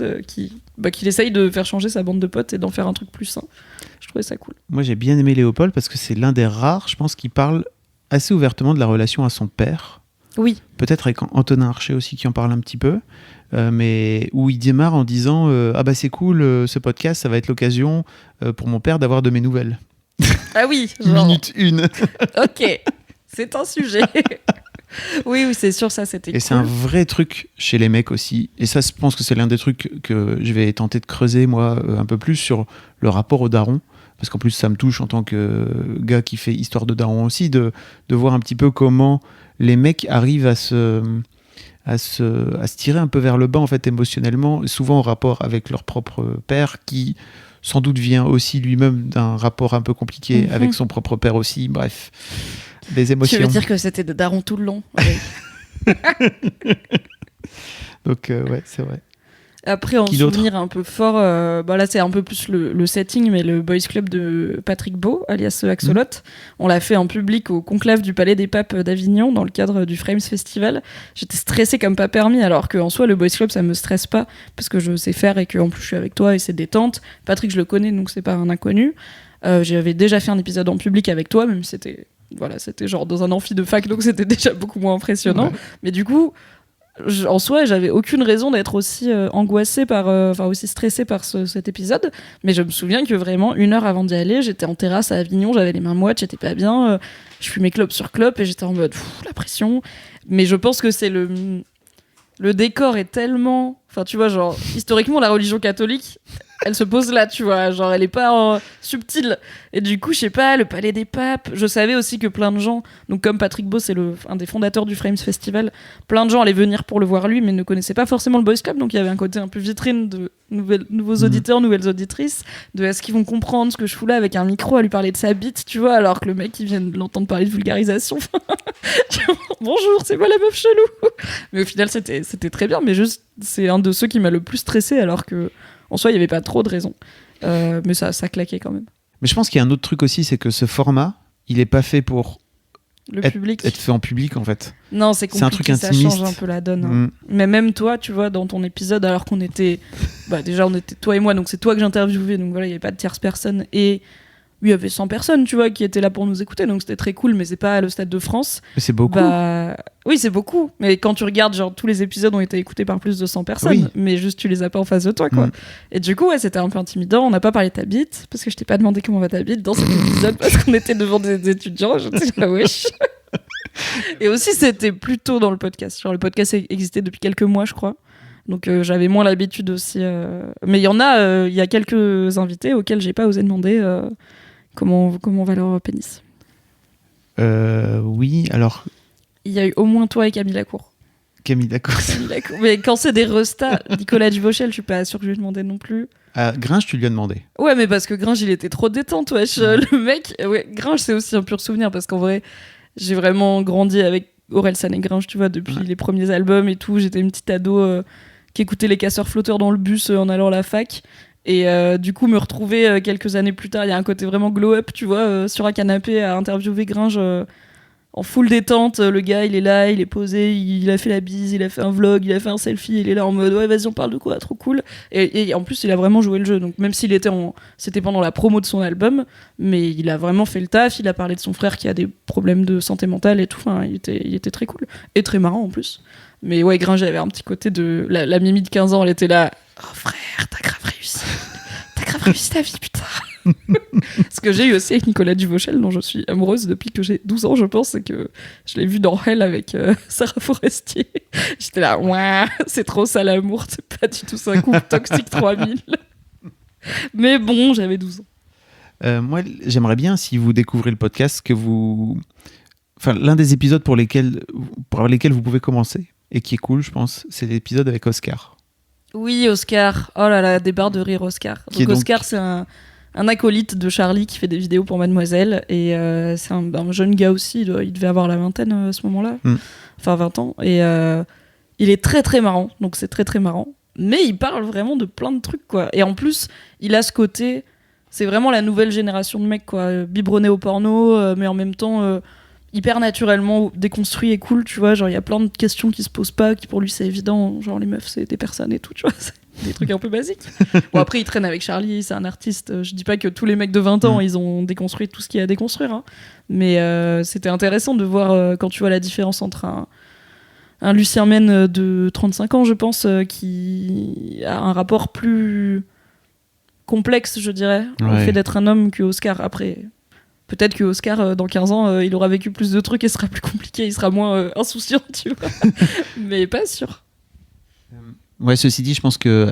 qu'il essaye de faire changer sa bande de potes et d'en faire un truc plus sain. Je trouvais ça cool. Moi j'ai bien aimé Léopold parce que c'est l'un des rares, je pense, qui parle assez ouvertement de la relation à son père. Oui. Peut-être avec Antonin Archer aussi qui en parle un petit peu, mais où il démarre en disant ah bah c'est cool, ce podcast ça va être l'occasion pour mon père d'avoir de mes nouvelles. Ah oui, genre... Minute 1. Ok, c'est un sujet. Oui, c'est sûr, ça c'était cool. Et c'est un vrai truc chez les mecs aussi. Et ça, je pense que c'est l'un des trucs que je vais tenter de creuser, moi, un peu plus sur le rapport au daron. Parce qu'en plus, ça me touche en tant que gars qui fait histoire de daron aussi, de voir un petit peu comment les mecs arrivent à à se tirer un peu vers le bas en fait émotionnellement, souvent en rapport avec leur propre père qui sans doute vient aussi lui-même d'un rapport un peu compliqué avec son propre père aussi. Bref, des émotions. Tu veux dire que c'était de daron tout le long? Donc ouais, c'est vrai. Après, en Qui d'autre? souvenir un peu fort, là c'est un peu plus le setting, mais le Boys Club de Patrick Beau, alias Axolot, on l'a fait en public au conclave du Palais des Papes d'Avignon dans le cadre du Frames Festival. J'étais stressée comme pas permis, alors qu'en soi le Boys Club ça me stresse pas parce que je sais faire et qu'en plus je suis avec toi et c'est détente. Patrick je le connais donc c'est pas un inconnu. J'avais déjà fait un épisode en public avec toi, même si c'était genre dans un amphi de fac donc c'était déjà beaucoup moins impressionnant. Ouais. Mais du coup en soi, j'avais aucune raison d'être aussi angoissée aussi stressée par cet épisode. Mais je me souviens que vraiment, 1 heure avant d'y aller, j'étais en terrasse à Avignon, j'avais les mains moites, j'étais pas bien. Je fumais clope sur clope et j'étais en mode la pression. Mais je pense que c'est le décor est tellement... Enfin, tu vois, genre, historiquement, la religion catholique, elle se pose là, tu vois. Genre, elle est pas subtile. Et du coup, je sais pas, le Palais des Papes, je savais aussi que plein de gens, donc comme Patrick Beau, c'est un des fondateurs du Frames Festival, plein de gens allaient venir pour le voir lui, mais ne connaissaient pas forcément le Boys Club, donc il y avait un côté un peu vitrine de nouveaux auditeurs, nouvelles auditrices, de est-ce qu'ils vont comprendre ce que je fous là avec un micro à lui parler de sa bite, tu vois, alors que le mec, il vient de l'entendre parler de vulgarisation. Bonjour, c'est moi la meuf chelou. Mais au final, c'était très bien, mais juste, c'est un de ceux qui m'a le plus stressé, alors que en soi, il n'y avait pas trop de raisons. Mais ça claquait quand même. Mais je pense qu'il y a un autre truc aussi, c'est que ce format, il n'est pas fait pour être fait en public, en fait. Non, c'est compliqué, un truc intimiste. Ça change un peu la donne. Hein. Mais même toi, tu vois, dans ton épisode, alors qu'on était... déjà, on était toi et moi, donc c'est toi que j'interviewais, donc voilà, il n'y avait pas de tierce personne. Et il y avait 100 personnes, tu vois, qui étaient là pour nous écouter, donc c'était très cool, mais c'est pas le Stade de France. Mais c'est beaucoup. Oui, c'est beaucoup. Mais quand tu regardes, genre, tous les épisodes ont été écoutés par plus de 100 personnes, mais juste tu les as pas en face de toi, quoi. Et du coup, ouais, c'était un peu intimidant. On n'a pas parlé de ta bite, parce que je t'ai pas demandé comment va ta bite dans cet épisode, parce qu'on était devant des étudiants. Je te dis, ah wesh. Et aussi, c'était plus tôt dans le podcast. Genre, le podcast existait depuis quelques mois, je crois. Donc j'avais moins l'habitude aussi. Mais il y en a, il y a quelques invités auxquels j'ai pas osé demander comment va leur pénis. Oui, alors... Il y a eu au moins toi et Camille Lacour. Camille Lacour. Mais quand c'est des restas, Nicolas Duvauchel, je suis pas sûre que je lui ai demandé non plus. Gringe, tu lui as demandé. Ouais, mais parce que Gringe, il était trop détente, wesh. Le mec, Gringe, c'est aussi un pur souvenir, parce qu'en vrai, j'ai vraiment grandi avec Orelsan et Gringe, tu vois, depuis les premiers albums et tout. J'étais une petite ado qui écoutait les Casseurs Flotteurs dans le bus en allant à la fac. Et du coup, me retrouver quelques années plus tard, il y a un côté vraiment glow-up, tu vois, sur un canapé à interviewer Gringe en full détente. Le gars, il est là, il est posé, il a fait la bise, il a fait un vlog, il a fait un selfie, il est là en mode ouais, vas-y, on parle de quoi, trop cool. Et en plus, il a vraiment joué le jeu. Donc, même s'il était c'était pendant la promo de son album, mais il a vraiment fait le taf. Il a parlé de son frère qui a des problèmes de santé mentale et tout. Enfin, il était très cool et très marrant en plus. Mais ouais, Gringe avait un petit côté de la Mimi de 15 ans, elle était là. Oh frère, t'as grave réussi. T'as grave réussi ta vie, putain. Ce que j'ai eu aussi avec Nicolas Duvauchel, dont je suis amoureuse depuis que j'ai 12 ans, je pense, c'est que je l'ai vu dans Hell avec Sarah Forestier. J'étais là, ouais, c'est trop ça l'amour, c'est pas du tout ça, couple toxique 3000. Mais bon, j'avais 12 ans. Moi, j'aimerais bien, si vous découvrez le podcast, que vous... Enfin, l'un des épisodes pour lesquels vous pouvez commencer, et qui est cool, je pense, c'est l'épisode avec Oscar. Oui, Oscar. Oh là là, des barres de rire, Oscar. Donc Oscar, c'est un acolyte de Charlie qui fait des vidéos pour Mademoiselle. Et c'est un jeune gars aussi. Il devait avoir la vingtaine à ce moment-là. Enfin, 20 ans. Et il est très, très marrant. Donc, c'est très, très marrant. Mais il parle vraiment de plein de trucs, quoi. Et en plus, il a ce côté... C'est vraiment la nouvelle génération de mecs, quoi. Biberonnés au porno, mais en même temps... hyper naturellement déconstruit et cool, tu vois, genre il y a plein de questions qui se posent pas, qui pour lui c'est évident, genre les meufs c'est des personnes et tout, tu vois, c'est des trucs un peu basiques. Bon, après il traîne avec Charlie, c'est un artiste, je dis pas que tous les mecs de 20 ans ils ont déconstruit tout ce qu'il y a à déconstruire, hein. Mais c'était intéressant de voir quand tu vois la différence entre un Lucien Mène de 35 ans je pense, qui a un rapport plus complexe, je dirais, au fait d'être un homme que Oscar. Après peut-être que Oscar, dans 15 ans, il aura vécu plus de trucs et sera plus compliqué, il sera moins insouciant, tu vois. Mais pas sûr. Ouais, ceci dit, je pense que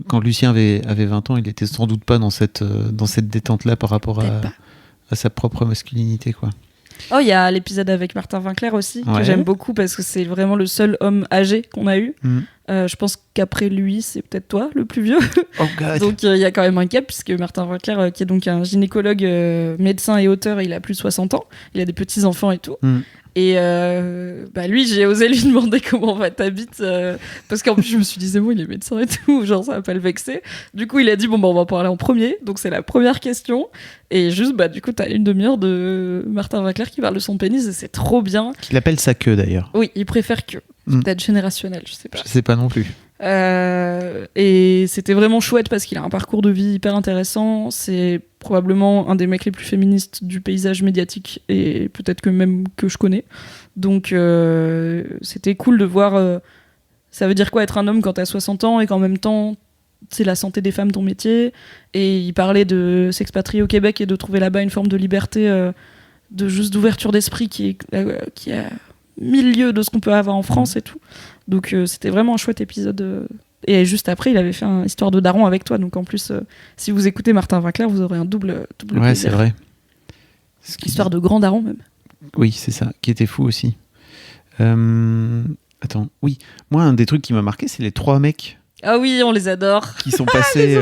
quand Lucien avait 20 ans, il était sans doute pas dans cette détente-là par rapport à sa propre masculinité, quoi. Oh, il y a l'épisode avec Martin Winkler aussi, que j'aime beaucoup parce que c'est vraiment le seul homme âgé qu'on a eu. Je pense qu'après lui, c'est peut-être toi, le plus vieux. Oh God. Donc il y a quand même un gap, puisque Martin Winkler, qui est donc un gynécologue, médecin et auteur, il a plus de 60 ans. Il a des petits-enfants et tout. Et lui, j'ai osé lui demander comment va ta bite, parce qu'en plus je me suis dit c'est bon, il est médecin et tout, genre ça va pas le vexer. Du coup il a dit bon on va en parler en premier, donc c'est la première question. Et juste du coup t'as une demi-heure de Martin Winkler qui parle de son pénis et c'est trop bien. Qu'il appelle sa queue d'ailleurs. Oui, il préfère que. C'est peut-être générationnel, je sais pas. Je sais pas non plus. Et c'était vraiment chouette parce qu'il a un parcours de vie hyper intéressant. C'est probablement un des mecs les plus féministes du paysage médiatique et peut-être que même que je connais. Donc c'était cool de voir. Ça veut dire quoi être un homme quand t'as 60 ans et qu'en même temps c'est la santé des femmes ton métier. Et il parlait de s'expatrier au Québec et de trouver là-bas une forme de liberté, d'ouverture d'esprit qui a 1000 lieues de ce qu'on peut avoir en France et tout. Donc c'était vraiment un chouette épisode. Et juste après, il avait fait une histoire de daron avec toi. Donc en plus, si vous écoutez Martin Winkler, vous aurez un double ouais, plaisir. C'est vrai. Histoire de grand daron même. Oui, c'est ça, qui était fou aussi. Attends, oui. Moi, un des trucs qui m'a marqué, c'est les 3 mecs. Ah oui, on les adore. Qui sont passés...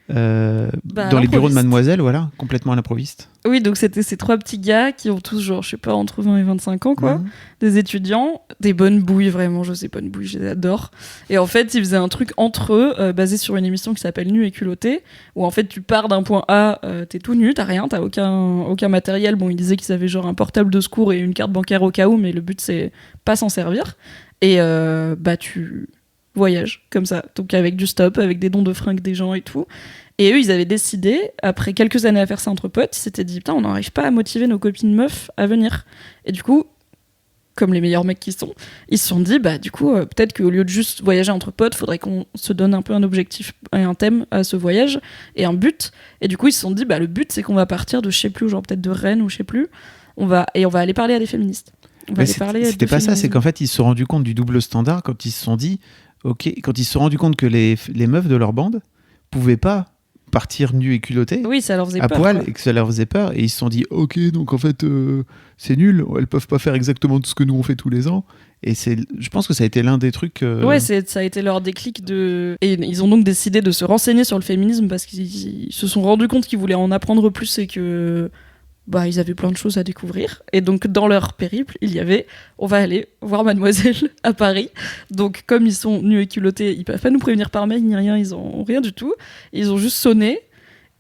dans les bureaux de Mademoiselle, voilà, complètement à l'improviste. Oui, donc c'était ces 3 petits gars qui ont tous, genre, je sais pas, entre 20 et 25 ans, quoi. Des étudiants, des bonnes bouilles, vraiment, bonnes bouilles, je les adore. Et en fait, ils faisaient un truc entre eux, basé sur une émission qui s'appelle Nu et culotté, où en fait, tu pars d'un point A, t'es tout nu, t'as rien, t'as aucun matériel. Bon, ils disaient qu'ils avaient genre un portable de secours et une carte bancaire au cas où, mais le but, c'est pas s'en servir. Et tu voyages comme ça, donc avec du stop, avec des dons de fringues des gens et tout. Et eux, ils avaient décidé, après quelques années à faire ça entre potes, ils s'étaient dit putain, on n'arrive pas à motiver nos copines meufs à venir. Et du coup, comme les meilleurs mecs qui sont, ils se sont dit peut-être qu'au lieu de juste voyager entre potes, faudrait qu'on se donne un peu un objectif et un thème à ce voyage et un but. Et du coup, ils se sont dit le but, c'est qu'on va partir de je sais plus, genre peut-être de Rennes ou je sais plus, on va aller parler à des féministes. C'était pas ça, c'est qu'en fait, ils se sont rendus compte du double standard quand ils se sont dit quand ils se sont rendus compte que les meufs de leur bande pouvaient pas partir nues et culottées ça leur faisait à peur, poil, quoi. et que ça leur faisait peur, et ils se sont dit ok, donc en fait c'est nul, elles peuvent pas faire exactement tout ce que nous on fait tous les ans. Et je pense que ça a été l'un des trucs ça a été leur déclic et ils ont donc décidé de se renseigner sur le féminisme parce qu'ils se sont rendus compte qu'ils voulaient en apprendre plus et que ils avaient plein de choses à découvrir. Et donc, dans leur périple, il y avait on va aller voir Mademoiselle à Paris. Donc, comme ils sont nus et culottés, ils peuvent pas nous prévenir par mail ni rien, ils ont rien du tout. Ils ont juste sonné.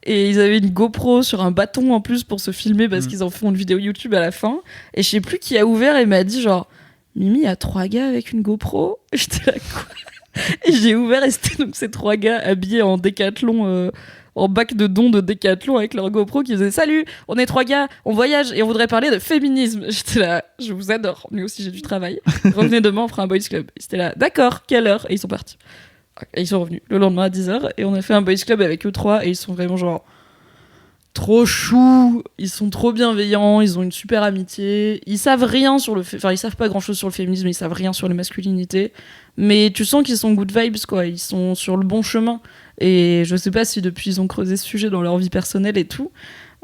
Et ils avaient une GoPro sur un bâton en plus pour se filmer parce qu'ils en font une vidéo YouTube à la fin. Et je sais plus qui a ouvert et m'a dit genre Mimi, il y a 3 gars avec une GoPro. Et j'étais là, quoi ? Et j'ai ouvert et c'était donc ces 3 gars habillés en décathlon. En bac de dons de Décathlon avec leur GoPro qui faisait salut, on est 3 gars, on voyage et on voudrait parler de féminisme. J'étais là, je vous adore, mais aussi j'ai du travail. Revenez demain, on fera un boys club. C'était là, d'accord, quelle heure ? Et ils sont partis. Et ils sont revenus le lendemain à 10h et on a fait un boys club avec eux 3 et ils sont vraiment genre trop choux, ils sont trop bienveillants, ils ont une super amitié, ils savent rien sur ils savent pas grand chose sur le féminisme, ils savent rien sur les masculinités, mais tu sens qu'ils sont good vibes, quoi, ils sont sur le bon chemin. Et je sais pas si depuis ils ont creusé ce sujet dans leur vie personnelle et tout,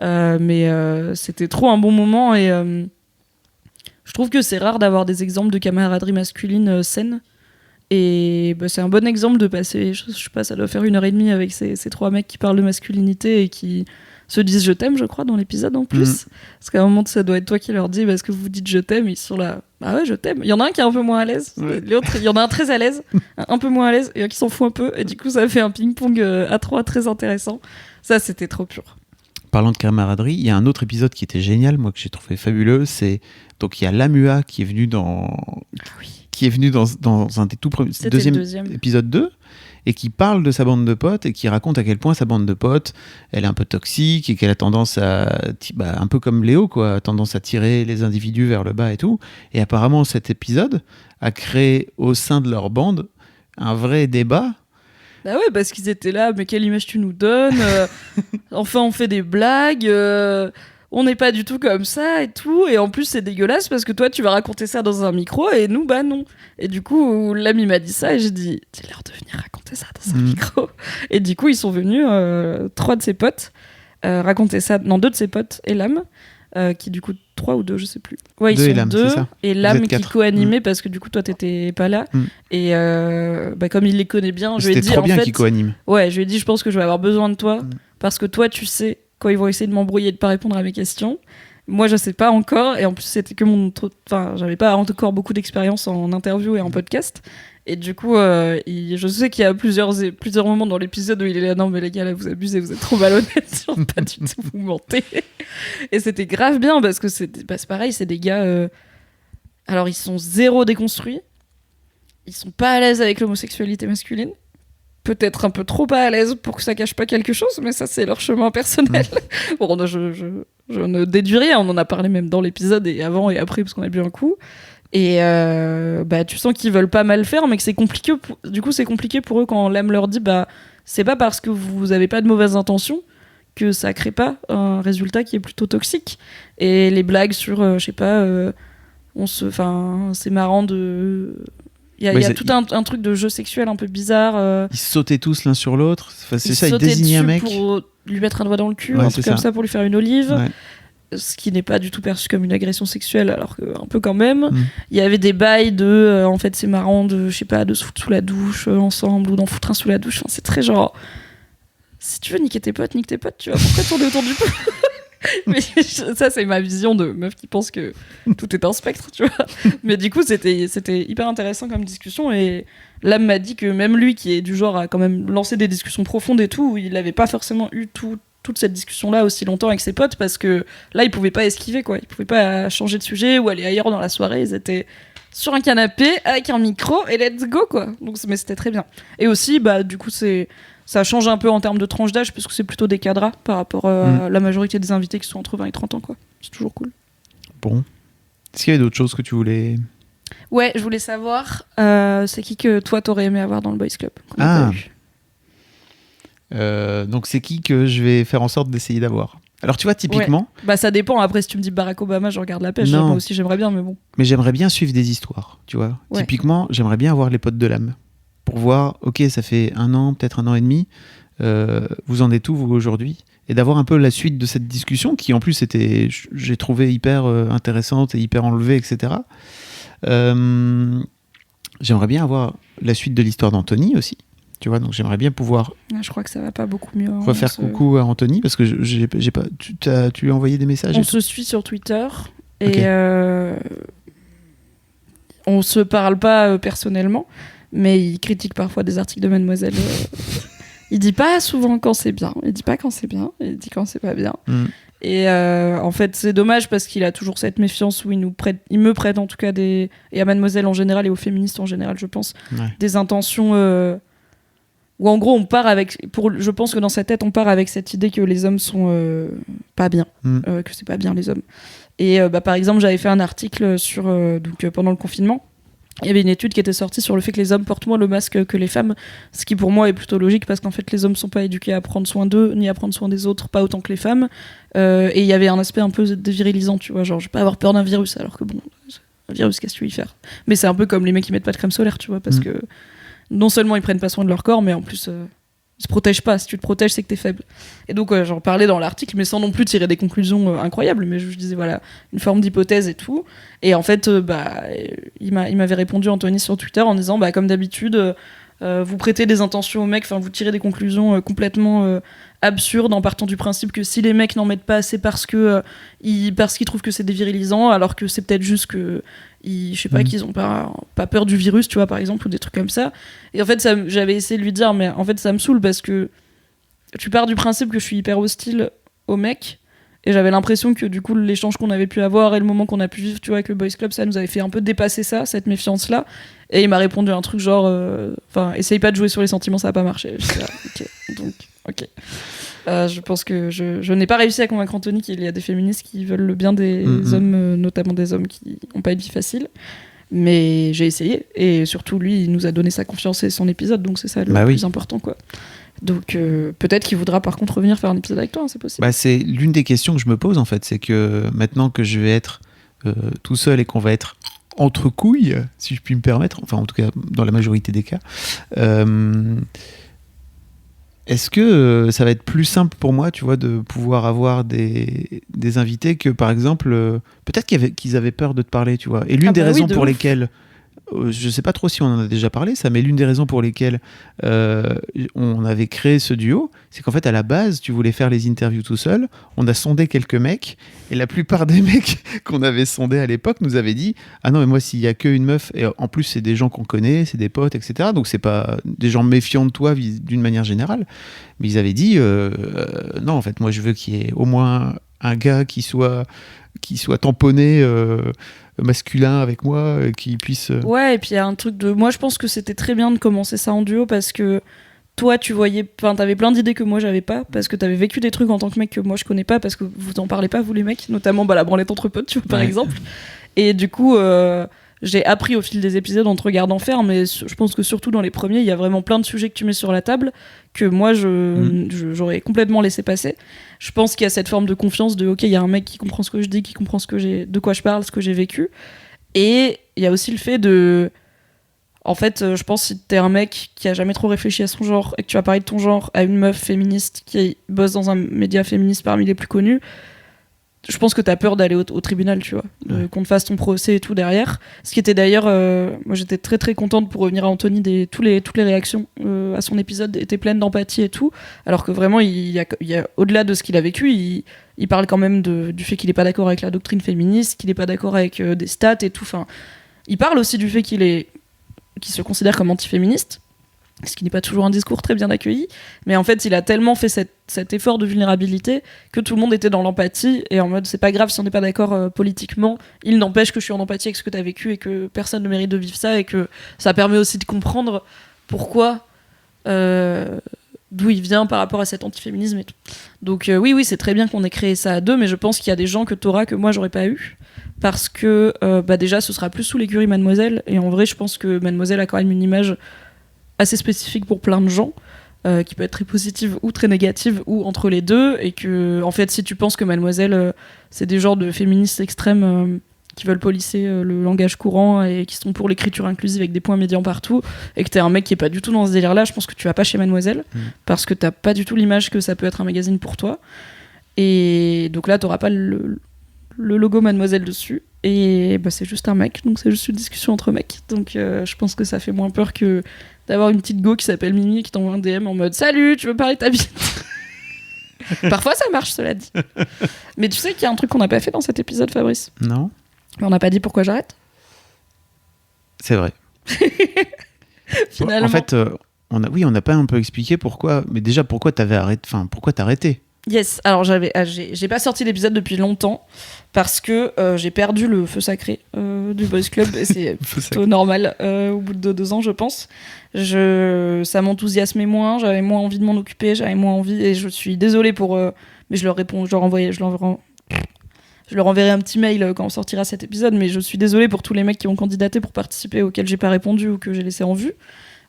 mais c'était trop un bon moment et je trouve que c'est rare d'avoir des exemples de camaraderie masculine saine. Et c'est un bon exemple de passer, je sais pas, ça doit faire 1h30 avec ces 3 mecs qui parlent de masculinité et qui se disent je t'aime, je crois, dans l'épisode en plus. Parce qu'à un moment, ça doit être toi qui leur dis est-ce que vous dites je t'aime, ils sont là, ah ouais, je t'aime. Il y en a un qui est un peu moins à l'aise, l'autre, il y en a un très à l'aise, un peu moins à l'aise, et un qui s'en fout un peu, et du coup, ça fait un ping-pong à 3 très intéressant. Ça, c'était trop pur. Parlant de camaraderie, il y a un autre épisode qui était génial, moi, que j'ai trouvé fabuleux, c'est donc il y a Lamua qui est venu dans un des tout premiers, deuxième épisode 2, et qui parle de sa bande de potes et qui raconte à quel point sa bande de potes, elle est un peu toxique et qu'elle a tendance à, un peu comme Léo, quoi, tendance à tirer les individus vers le bas et tout. Et apparemment, cet épisode a créé au sein de leur bande un vrai débat. Bah ouais, parce qu'ils étaient là, mais quelle image tu nous donnes enfin, on fait des blagues, on n'est pas du tout comme ça et tout, et en plus c'est dégueulasse parce que toi tu vas raconter ça dans un micro et nous bah non. Et du coup l'ami m'a dit ça et j'ai dit dis-leur de venir raconter ça dans un micro. Et du coup ils sont venus 3 de ses potes racontait ça dans 2 de ses potes, et Lame, qui du coup 3 ou 2, je sais plus. Ouais, ils 2 sont et Lame, 2, c'est ça. et Vous Lame êtes qui 4. co-animait parce que du coup toi t'étais pas là. Et comme il les connaît bien, je lui ai C'était dit trop en bien fait, qu'ils co-animent. ouais, je lui ai dit je pense que je vais avoir besoin de toi parce que toi tu sais quand ils vont essayer de m'embrouiller et de pas répondre à mes questions. Moi je sais pas encore, et en plus c'était que j'avais pas encore beaucoup d'expérience en interview et en podcast. Et du coup, je sais qu'il y a plusieurs moments dans l'épisode où il est là, non mais les gars, là vous abusez, vous êtes trop malhonnêtes, genre, pas du tout, vous mentez. Et c'était grave bien parce que c'est pareil, c'est des gars. Alors ils sont zéro déconstruits, ils sont pas à l'aise avec l'homosexualité masculine, peut-être un peu trop pas à l'aise pour que ça cache pas quelque chose, mais ça c'est leur chemin personnel. Bon, je ne déduis rien, on en a parlé même dans l'épisode et avant et après parce qu'on a bu un coup. Et tu sens qu'ils veulent pas mal faire, mais que c'est compliqué. Du coup, c'est compliqué pour eux quand Lame leur dit c'est pas parce que vous avez pas de mauvaises intentions que ça crée pas un résultat qui est plutôt toxique. Et les blagues sur, je sais pas, c'est marrant de. Il y a tout un truc de jeu sexuel un peu bizarre. Ils sautaient tous l'un sur l'autre. Enfin, c'est ça, ils sautaient désignaient un dessus mec. pour lui mettre un doigt dans le cul, Ouais, un truc comme ça pour lui faire une olive. Ouais. Ce qui n'est pas du tout perçu comme une agression sexuelle, alors qu'un peu quand même. Il y avait des bails de, en fait, c'est marrant de, je sais pas, de se foutre sous la douche ensemble ou d'en foutre un sous la douche. Enfin, c'est très genre, si tu veux niquer tes potes, nique tes potes, tu vois. Pourquoi tourner autour du pot? Mais ça, c'est ma vision de meuf qui pense que tout est un spectre, tu vois. Mais du coup, c'était hyper intéressant comme discussion, et Lame m'a dit que même lui, qui est du genre à quand même lancer des discussions profondes et tout, il n'avait pas forcément eu toute cette discussion-là aussi longtemps avec ses potes, parce que là, ils pouvaient pas esquiver, quoi. Ils pouvaient pas changer de sujet ou aller ailleurs dans la soirée. Ils étaient sur un canapé avec un micro et let's go, quoi. Donc, mais c'était très bien. Et aussi, du coup, ça change un peu en termes de tranche d'âge, parce que c'est plutôt des cadras par rapport à la majorité des invités qui sont entre 20 et 30 ans, quoi. C'est toujours cool. Bon. Est-ce qu'il y avait d'autres choses que tu voulais... Ouais, je voulais savoir, c'est qui que toi, t'aurais aimé avoir dans le Boys Club? Donc c'est qui que je vais faire en sorte d'essayer d'avoir. Alors tu vois, typiquement... Ouais. Ça dépend, après si tu me dis Barack Obama, je regarde la pêche. Non. Moi aussi j'aimerais bien, mais bon. Mais j'aimerais bien suivre des histoires, tu vois. Ouais. Typiquement, j'aimerais bien avoir les potes de Lame. Pour voir, ok, ça fait 1 an, peut-être 1 an et demi, vous en êtes où vous aujourd'hui? Et d'avoir un peu la suite de cette discussion, qui en plus était, j'ai trouvé hyper intéressante et hyper enlevée, etc. J'aimerais bien avoir la suite de l'histoire d'Anthony aussi. Tu vois, donc j'aimerais bien pouvoir je crois que ça va pas beaucoup mieux. refaire coucou à Anthony, parce que j'ai pas, tu lui as envoyé des messages? On se suit sur Twitter et on se parle pas personnellement, mais il critique parfois des articles de Mademoiselle. Il dit pas souvent quand c'est bien, il dit pas quand c'est bien, il dit quand c'est pas bien. Et en fait, c'est dommage parce qu'il a toujours cette méfiance où il me prête en tout cas et à Mademoiselle en général et aux féministes en général, je pense, des intentions. Où en gros on part je pense que dans sa tête on part avec cette idée que les hommes sont pas bien, que c'est pas bien les hommes. Et par exemple j'avais fait un article sur pendant le confinement, il y avait une étude qui était sortie sur le fait que les hommes portent moins le masque que les femmes, ce qui pour moi est plutôt logique parce qu'en fait les hommes sont pas éduqués à prendre soin d'eux ni à prendre soin des autres, pas autant que les femmes, et il y avait un aspect un peu dévirilisant, tu vois, genre je vais pas avoir peur d'un virus, alors que bon, un virus qu'est-ce que tu veux y faire? Mais c'est un peu comme les mecs qui mettent pas de crème solaire, tu vois, parce que non seulement ils prennent pas soin de leur corps, mais en plus ils se protègent pas. Si tu te protèges, c'est que t'es faible. Et donc j'en parlais dans l'article, mais sans non plus tirer des conclusions incroyables, mais je disais voilà, une forme d'hypothèse et tout. Et en fait il m'avait répondu, Anthony, sur Twitter en disant comme d'habitude vous prêtez des intentions aux mecs, enfin vous tirez des conclusions complètement absurdes en partant du principe que si les mecs n'en mettent pas, c'est parce qu'ils trouvent que c'est dévirilisant, alors que c'est peut-être juste que je sais pas, qu'ils ont pas peur du virus, tu vois, par exemple, ou des trucs comme ça. Et en fait j'avais essayé de lui dire, mais en fait ça me saoule parce que tu pars du principe que je suis hyper hostile aux mecs, et j'avais l'impression que du coup l'échange qu'on avait pu avoir et le moment qu'on a pu vivre, tu vois, avec le Boys Club, ça nous avait fait un peu dépasser ça, cette méfiance là. Et il m'a répondu un truc genre essaye pas de jouer sur les sentiments, ça va pas marcher. Je dis, ok. Je pense que je n'ai pas réussi à convaincre Anthony qu'il y a des féministes qui veulent le bien des hommes, notamment des hommes qui n'ont pas une vie facile. Mais j'ai essayé, et surtout lui, il nous a donné sa confiance et son épisode, donc c'est ça le plus important, quoi. Donc peut-être qu'il voudra par contre revenir faire un épisode avec toi, hein, c'est possible. C'est l'une des questions que je me pose en fait, c'est que maintenant que je vais être tout seul et qu'on va être entre couilles, si je puis me permettre, enfin en tout cas dans la majorité des cas, Est-ce que ça va être plus simple pour moi, tu vois, de pouvoir avoir des invités que, par exemple, peut-être qu'ils avaient peur de te parler, tu vois. Et l'une des raisons pour lesquelles, je sais pas trop si on en a déjà parlé, ça, mais l'une des raisons pour lesquelles on avait créé ce duo, c'est qu'en fait, à la base, tu voulais faire les interviews tout seul. On a sondé quelques mecs, et la plupart des mecs qu'on avait sondés à l'époque nous avaient dit « Ah non, mais moi, s'il y a qu'une meuf, et en plus, c'est des gens qu'on connaît, c'est des potes, etc. » Donc, c'est pas des gens méfiants de toi d'une manière générale. Mais ils avaient dit non, en fait, moi, je veux qu'il y ait au moins un gars qui soit tamponné masculin avec moi, qui puisse... Ouais, et puis il y a un truc de... Moi, je pense que c'était très bien de commencer ça en duo parce que toi, tu voyais... Enfin, t'avais plein d'idées que moi, j'avais pas parce que t'avais vécu des trucs en tant que mec que moi, je connais pas parce que vous en parlez pas, vous les mecs, notamment la branlette entre potes, tu vois, par exemple. Et du coup... j'ai appris au fil des épisodes en te regardant faire, mais je pense que surtout dans les premiers, il y a vraiment plein de sujets que tu mets sur la table que moi, j'aurais complètement laissé passer. Je pense qu'il y a cette forme de confiance de ok, il y a un mec qui comprend ce que je dis, qui comprend de quoi je parle, ce que j'ai vécu. Et il y a aussi le fait de... En fait, je pense que si t'es un mec qui a jamais trop réfléchi à son genre et que tu vas parler de ton genre à une meuf féministe qui bosse dans un média féministe parmi les plus connus, je pense que t'as peur d'aller au tribunal, tu vois, qu'on te fasse ton procès et tout derrière. Ce qui était d'ailleurs, moi j'étais très très contente pour revenir à Anthony, toutes les réactions à son épisode étaient pleines d'empathie et tout, alors que vraiment il y a au-delà de ce qu'il a vécu, il parle quand même du fait qu'il est pas d'accord avec la doctrine féministe, qu'il est pas d'accord avec des stats et tout. Enfin, il parle aussi du fait qu'il se considère comme antiféministe, ce qui n'est pas toujours un discours très bien accueilli, mais en fait il a tellement fait cet effort de vulnérabilité que tout le monde était dans l'empathie et en mode c'est pas grave si on n'est pas d'accord politiquement, il n'empêche que je suis en empathie avec ce que t'as vécu et que personne ne mérite de vivre ça et que ça permet aussi de comprendre pourquoi d'où il vient par rapport à cet antiféminisme et tout. Donc oui c'est très bien qu'on ait créé ça à deux, mais je pense qu'il y a des gens que t'auras que moi j'aurais pas eu parce que déjà ce sera plus sous l'écurie Mademoiselle, et en vrai je pense que Mademoiselle a quand même une image assez spécifique pour plein de gens, qui peut être très positive ou très négative ou entre les deux, et que en fait si tu penses que Mademoiselle c'est des genres de féministes extrêmes qui veulent polisser le langage courant et qui sont pour l'écriture inclusive avec des points médians partout, et que t'es un mec qui est pas du tout dans ce délire là, je pense que tu vas pas chez Mademoiselle parce que t'as pas du tout l'image que ça peut être un magazine pour toi, et donc là t'auras pas le logo Mademoiselle dessus, et c'est juste un mec, donc c'est juste une discussion entre mecs, donc je pense que ça fait moins peur que d'avoir une petite go qui s'appelle Mimi et qui t'envoie un DM en mode salut, tu veux parler de ta vie? Parfois ça marche, cela dit. Mais tu sais qu'il y a un truc qu'on n'a pas fait dans cet épisode, Fabrice? Non. Mais on n'a pas dit pourquoi j'arrête. C'est vrai. Finalement. En fait, on n'a pas un peu expliqué pourquoi, mais déjà pourquoi t'avais arrêté, enfin pourquoi t'as arrêté? Yes, alors j'ai pas sorti l'épisode depuis longtemps parce que j'ai perdu le feu sacré du Boys Club, et c'est plutôt normal au bout de 2 ans, je pense. Ça m'enthousiasmait moins, j'avais moins envie de m'en occuper, j'avais moins envie, et je suis désolée pour... mais je leur réponds, je leur enverrai un petit mail quand on sortira cet épisode, mais je suis désolée pour tous les mecs qui ont candidaté pour participer, auxquels j'ai pas répondu ou que j'ai laissé en vue.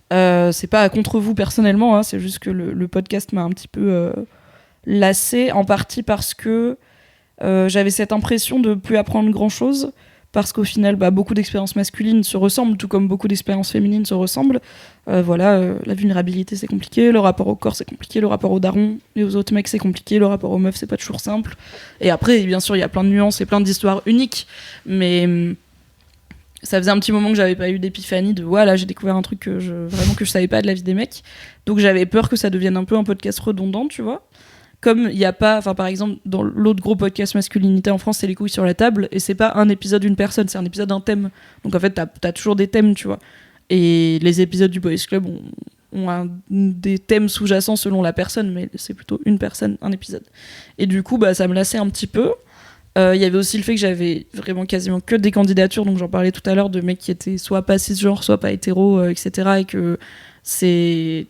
C'est pas contre vous personnellement, hein, c'est juste que le podcast m'a un petit peu... lassée, en partie parce que j'avais cette impression de plus apprendre grand chose, parce qu'au final beaucoup d'expériences masculines se ressemblent, tout comme beaucoup d'expériences féminines se ressemblent. La vulnérabilité c'est compliqué, le rapport au corps c'est compliqué, le rapport aux darons et aux autres mecs c'est compliqué, le rapport aux meufs c'est pas toujours simple, et après bien sûr il y a plein de nuances et plein d'histoires uniques, mais ça faisait un petit moment que j'avais pas eu d'épiphanie de voilà, j'ai découvert un truc que je savais pas de la vie des mecs, donc j'avais peur que ça devienne un peu un podcast redondant, tu vois. Comme il n'y a pas, enfin par exemple dans l'autre gros podcast masculinité en France, c'est les couilles sur la table, et c'est pas un épisode d'une personne, c'est un épisode d'un thème, donc en fait t'as toujours des thèmes, tu vois, et les épisodes du Boys Club ont des thèmes sous-jacents selon la personne, mais c'est plutôt une personne, un épisode, et du coup ça me lassait un petit peu. Il y avait aussi le fait que j'avais vraiment quasiment que des candidatures, donc j'en parlais tout à l'heure, de mecs qui étaient soit pas cisgenres, soit pas hétéros, etc., et que c'est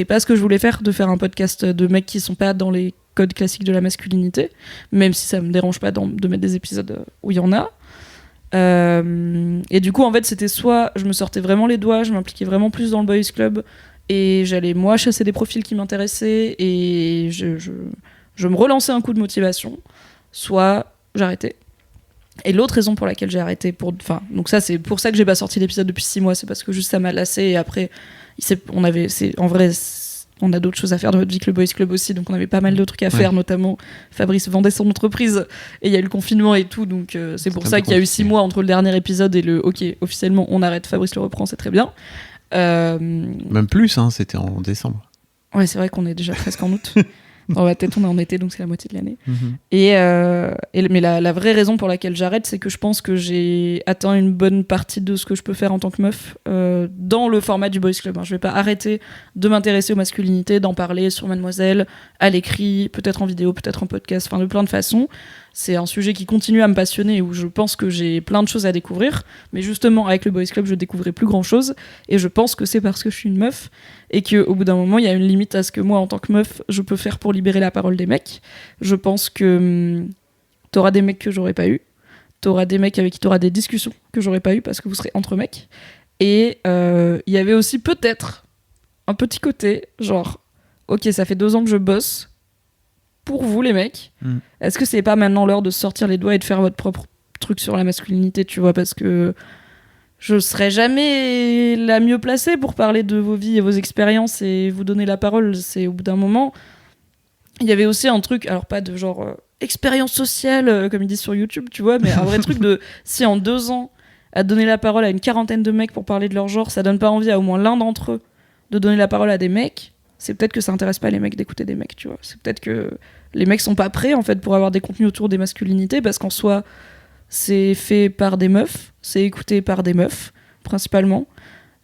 pas ce que je voulais faire, de faire un podcast de mecs qui sont pas dans les codes classiques de la masculinité, même si ça me dérange pas de mettre des épisodes où il y en a. Et du coup, en fait, c'était soit je me sortais vraiment les doigts, je m'impliquais vraiment plus dans le Boys Club, et j'allais, moi, chasser des profils qui m'intéressaient, et je me relançais un coup de motivation, soit j'arrêtais. Et l'autre raison pour laquelle j'ai arrêté, donc ça, c'est pour ça que j'ai pas sorti l'épisode depuis 6 mois, c'est parce que juste ça m'a lassé, et après, en vrai, on a d'autres choses à faire dans notre vie que le Boys Club aussi, donc on avait pas mal de trucs à faire, notamment Fabrice vendait son entreprise et il y a eu le confinement et tout, donc c'est pour ça qu'il y a eu 6 mois entre le dernier épisode et le ok, officiellement on arrête, Fabrice le reprend, c'est très bien. Même plus, hein, c'était en décembre. Ouais, c'est vrai qu'on est déjà presque en août. Dans ma tête, on est en été, donc c'est la moitié de l'année. Mais la vraie raison pour laquelle j'arrête, c'est que je pense que j'ai atteint une bonne partie de ce que je peux faire en tant que meuf dans le format du Boys Club. Je vais pas arrêter de m'intéresser aux masculinités, d'en parler sur Mademoiselle, à l'écrit, peut-être en vidéo, peut-être en podcast, enfin de plein de façons. C'est un sujet qui continue à me passionner, où je pense que j'ai plein de choses à découvrir. Mais justement, avec le Boys Club, je découvrais plus grand-chose. Et je pense que c'est parce que je suis une meuf et qu'au bout d'un moment, il y a une limite à ce que moi, en tant que meuf, je peux faire pour libérer la parole des mecs. Je pense que t'auras des mecs que j'aurais pas eu. T'auras des mecs avec qui t'auras des discussions que j'aurais pas eu parce que vous serez entre mecs. Et il y avait aussi peut-être un petit côté, genre, ok, ça fait 2 ans que je bosse pour vous les mecs, est-ce que c'est pas maintenant l'heure de sortir les doigts et de faire votre propre truc sur la masculinité, tu vois, parce que je serai jamais la mieux placée pour parler de vos vies et vos expériences et vous donner la parole. C'est au bout d'un moment, il y avait aussi un truc, alors pas de genre expérience sociale comme ils disent sur YouTube, tu vois, mais un vrai truc de si en 2 ans à donner la parole à une 40aine de mecs pour parler de leur genre, ça donne pas envie à au moins l'un d'entre eux de donner la parole à des mecs, c'est peut-être que ça intéresse pas les mecs d'écouter des mecs, tu vois. C'est peut-être que les mecs sont pas prêts en fait pour avoir des contenus autour des masculinités parce qu'en soi c'est fait par des meufs, c'est écouté par des meufs principalement,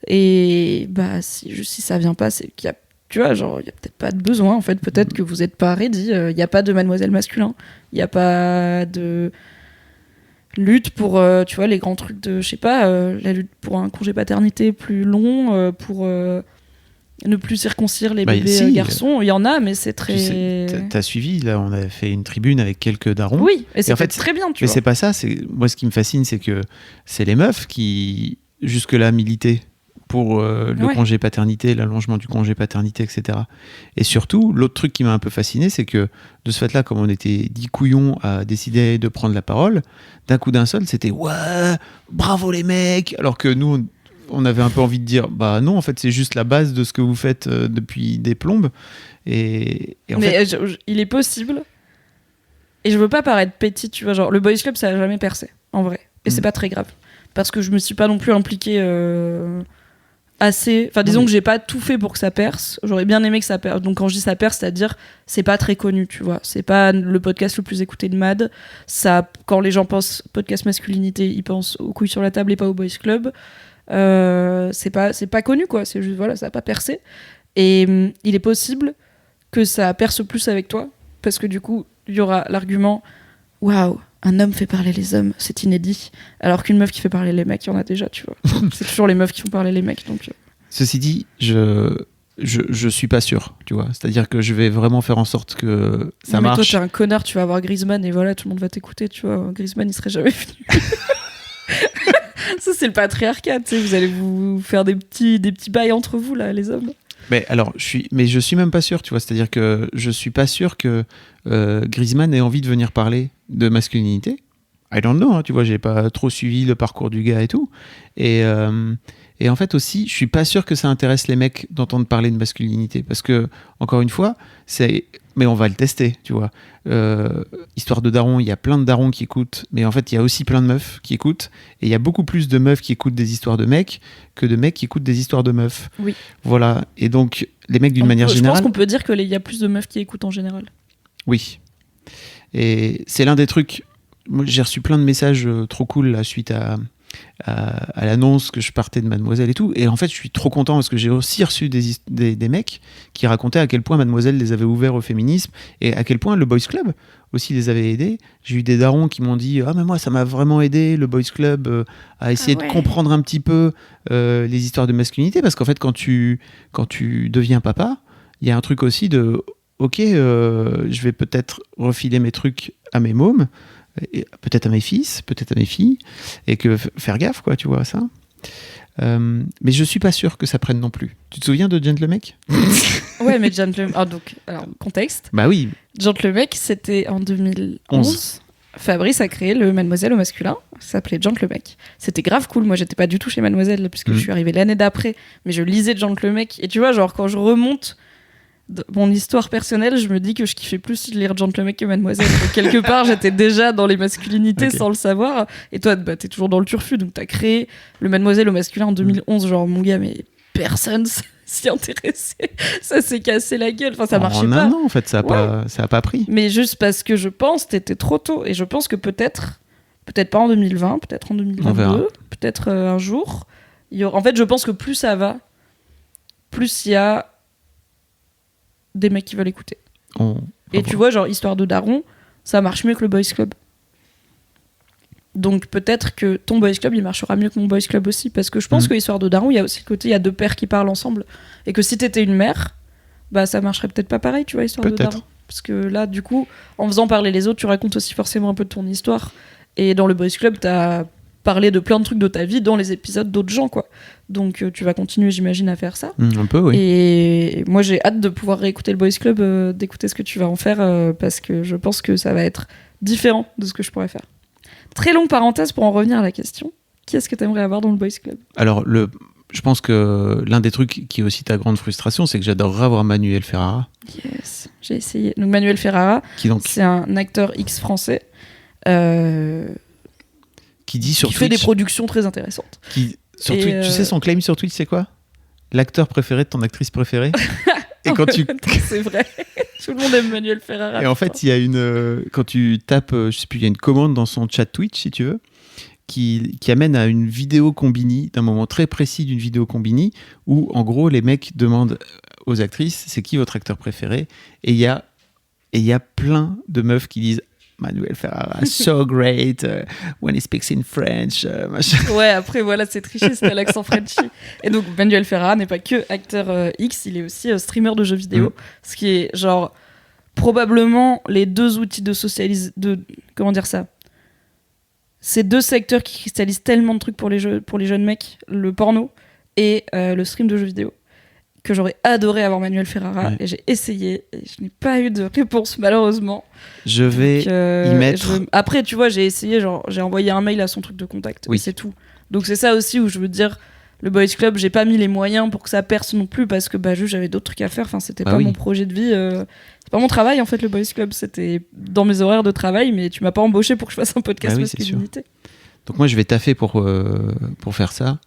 et bah si ça vient pas, c'est qu'il y a, tu vois, genre il y a peut-être pas de besoin en fait, peut-être que vous êtes pas ready, il y a pas de Mademoiselle masculin, il y a pas de lutte pour tu vois les grands trucs de je sais pas la lutte pour un congé paternité plus long, pour ne plus circoncire les bébés garçons, il y en a, mais c'est très... T'as suivi, là, on a fait une tribune avec quelques darons. Oui, et c'est en fait très bien, tu vois. Mais c'est pas ça, moi ce qui me fascine, c'est que c'est les meufs qui, jusque-là, militaient pour le congé paternité, l'allongement du congé paternité, etc. Et surtout, l'autre truc qui m'a un peu fasciné, c'est que de ce fait-là, comme on était 10 couillons à décider de prendre la parole, d'un coup d'un seul, c'était « Ouais, bravo les mecs !» Alors que nous, on avait un peu envie de dire bah non, en fait c'est juste la base de ce que vous faites depuis des plombes, et en mais fait il est possible, et je veux pas paraître petit, tu vois, genre le Boys Club ça a jamais percé en vrai, et c'est pas très grave parce que je me suis pas non plus impliquée assez, enfin disons que j'ai pas tout fait pour que ça perce, j'aurais bien aimé que ça perce, donc quand je dis ça perce, c'est-à-dire c'est pas très connu, tu vois, c'est pas le podcast le plus écouté de Mad, ça, quand les gens pensent podcast masculinité, ils pensent aux couilles sur la table et pas au Boys Club. C'est pas connu quoi, c'est juste voilà, ça a pas percé, et il est possible que ça perce plus avec toi parce que du coup il y aura l'argument waouh, un homme fait parler les hommes, c'est inédit, alors qu'une meuf qui fait parler les mecs, il y en a déjà, tu vois. C'est toujours les meufs qui font parler les mecs, donc ceci dit, je suis pas sûr, tu vois, c'est-à-dire que je vais vraiment faire en sorte que ça marche. Mais toi t'es un connard, tu vas avoir Griezmann et voilà, tout le monde va t'écouter, tu vois. Griezmann il serait jamais venu. Ça c'est le patriarcat, tu sais, vous allez vous faire des petits bails entre vous là, les hommes. Mais alors, je suis même pas sûr, tu vois, c'est-à-dire que je suis pas sûr que Griezmann ait envie de venir parler de masculinité. I don't know, hein, tu vois, j'ai pas trop suivi le parcours du gars et tout. Et en fait aussi, je suis pas sûr que ça intéresse les mecs d'entendre parler de masculinité, parce que encore une fois, mais on va le tester, tu vois. Histoire de daron, il y a plein de darons qui écoutent, mais en fait, il y a aussi plein de meufs qui écoutent, et il y a beaucoup plus de meufs qui écoutent des histoires de mecs que de mecs qui écoutent des histoires de meufs. Oui. Voilà. Et donc, les mecs, d'une manière générale... Je pense qu'on peut dire qu'il y a plus de meufs qui écoutent en général. Oui. Et c'est l'un des trucs... Moi, j'ai reçu plein de messages trop cool là, suite à l'annonce que je partais de Mademoiselle et tout, et en fait je suis trop content parce que j'ai aussi reçu des mecs qui racontaient à quel point Mademoiselle les avait ouverts au féminisme et à quel point le Boys Club aussi les avait aidés. J'ai eu des darons qui m'ont dit mais moi ça m'a vraiment aidé le Boys Club à essayer de comprendre un petit peu les histoires de masculinité, parce qu'en fait quand tu deviens papa, il y a un truc aussi de ok, je vais peut-être refiler mes trucs à mes mômes, et peut-être à mes fils, peut-être à mes filles, et que faire gaffe, quoi, tu vois, ça. Mais je suis pas sûr que ça prenne non plus. Tu te souviens de Gentlemec ? Ouais, mais Gentlemec... Alors, contexte. Bah oui. Gentlemec, c'était en 2011. Fabrice a créé le Mademoiselle au masculin, ça s'appelait Gentlemec. C'était grave cool, moi j'étais pas du tout chez Mademoiselle, puisque je suis arrivée l'année d'après, mais je lisais Gentlemec, et tu vois, genre quand je remonte mon histoire personnelle, je me dis que je kiffais plus lire Gentleman que Mademoiselle. Donc, quelque part, j'étais déjà dans les masculinités sans le savoir. Et toi, t'es toujours dans le turfu, donc t'as créé le Mademoiselle au masculin en 2011. Genre, mon gars, mais personne s'y intéressait. Ça s'est cassé la gueule. Enfin, ça marchait pas. En un an, en fait, ça a pas pris. Mais juste parce que je pense que t'étais trop tôt. Et je pense que peut-être pas en 2020, peut-être en 2022, peut-être un jour. En fait, je pense que plus ça va, plus il y a des mecs qui veulent écouter. Et tu vois, genre, Histoire de Daron, ça marche mieux que le Boys Club. Donc peut-être que ton Boys Club, il marchera mieux que mon Boys Club aussi. Parce que je pense que Histoire de Daron, il y a aussi le côté, il y a deux pères qui parlent ensemble. Et que si t'étais une mère, bah ça marcherait peut-être pas pareil, tu vois, Histoire de Daron. Parce que là, du coup, en faisant parler les autres, tu racontes aussi forcément un peu de ton histoire. Et dans le Boys Club, t'as parlé de plein de trucs de ta vie dans les épisodes d'autres gens, quoi. Donc tu vas continuer, j'imagine, à faire ça. Un peu, oui. Et moi, j'ai hâte de pouvoir réécouter le Boys Club, d'écouter ce que tu vas en faire, parce que je pense que ça va être différent de ce que je pourrais faire. Très longue parenthèse pour en revenir à la question. Qui est-ce que tu aimerais avoir dans le Boys Club ? Alors, je pense que l'un des trucs qui est aussi ta grande frustration, c'est que j'adorerais avoir Manuel Ferrara. Yes, j'ai essayé. Donc Manuel Ferrara, c'est un acteur X français qui dit sur qui Twitch, fait des productions très intéressantes. Sur Twitch, tu sais son claim sur Twitch, c'est quoi ? L'acteur préféré de ton actrice préférée. Et quand c'est vrai, tout le monde aime Manuel Ferrara. Et en fait, il y a quand tu tapes, je sais plus, il y a une commande dans son chat Twitch, si tu veux, qui amène à une vidéo combini, d'un moment très précis d'une vidéo combini, où en gros les mecs demandent aux actrices c'est qui votre acteur préféré, et il y a plein de meufs qui disent Manuel Ferrara, so great, when he speaks in French, machin. Ouais, après voilà, c'est triché, c'était l'accent Frenchy. Et donc Manuel Ferrara n'est pas que acteur X, il est aussi streamer de jeux vidéo, ce qui est genre probablement les deux outils de comment dire ça, ces deux secteurs qui cristallisent tellement de trucs pour les jeunes mecs, le porno et le stream de jeux vidéo, que j'aurais adoré avoir Manuel Ferrara, et j'ai essayé et je n'ai pas eu de réponse malheureusement. Je vais y mettre. Après, tu vois, j'ai essayé, genre j'ai envoyé un mail à son truc de contact, et c'est tout. Donc c'est ça aussi où je veux dire, le Boys Club, j'ai pas mis les moyens pour que ça perce non plus parce que juste j'avais d'autres trucs à faire. Enfin, c'était pas mon projet de vie. C'est pas mon travail en fait, le Boys Club. C'était dans mes horaires de travail, mais tu m'as pas embauché pour que je fasse un podcast masculinité. Donc moi, je vais taffer pour faire ça.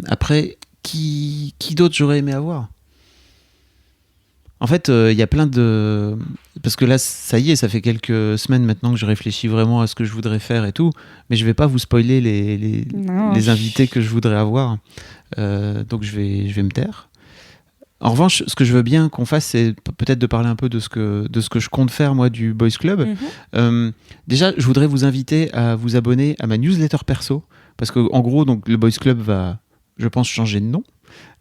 Après. Qui d'autre j'aurais aimé avoir ? En fait, il y a plein de... Parce que là, ça y est, ça fait quelques semaines maintenant que je réfléchis vraiment à ce que je voudrais faire et tout, mais je vais pas vous spoiler les invités que je voudrais avoir. Donc je vais me taire. En revanche, ce que je veux bien qu'on fasse, c'est peut-être de parler un peu de ce que je compte faire, moi, du Boys Club. Déjà, je voudrais vous inviter à vous abonner à ma newsletter perso, parce qu'en gros, donc, le Boys Club va... je pense changer de nom.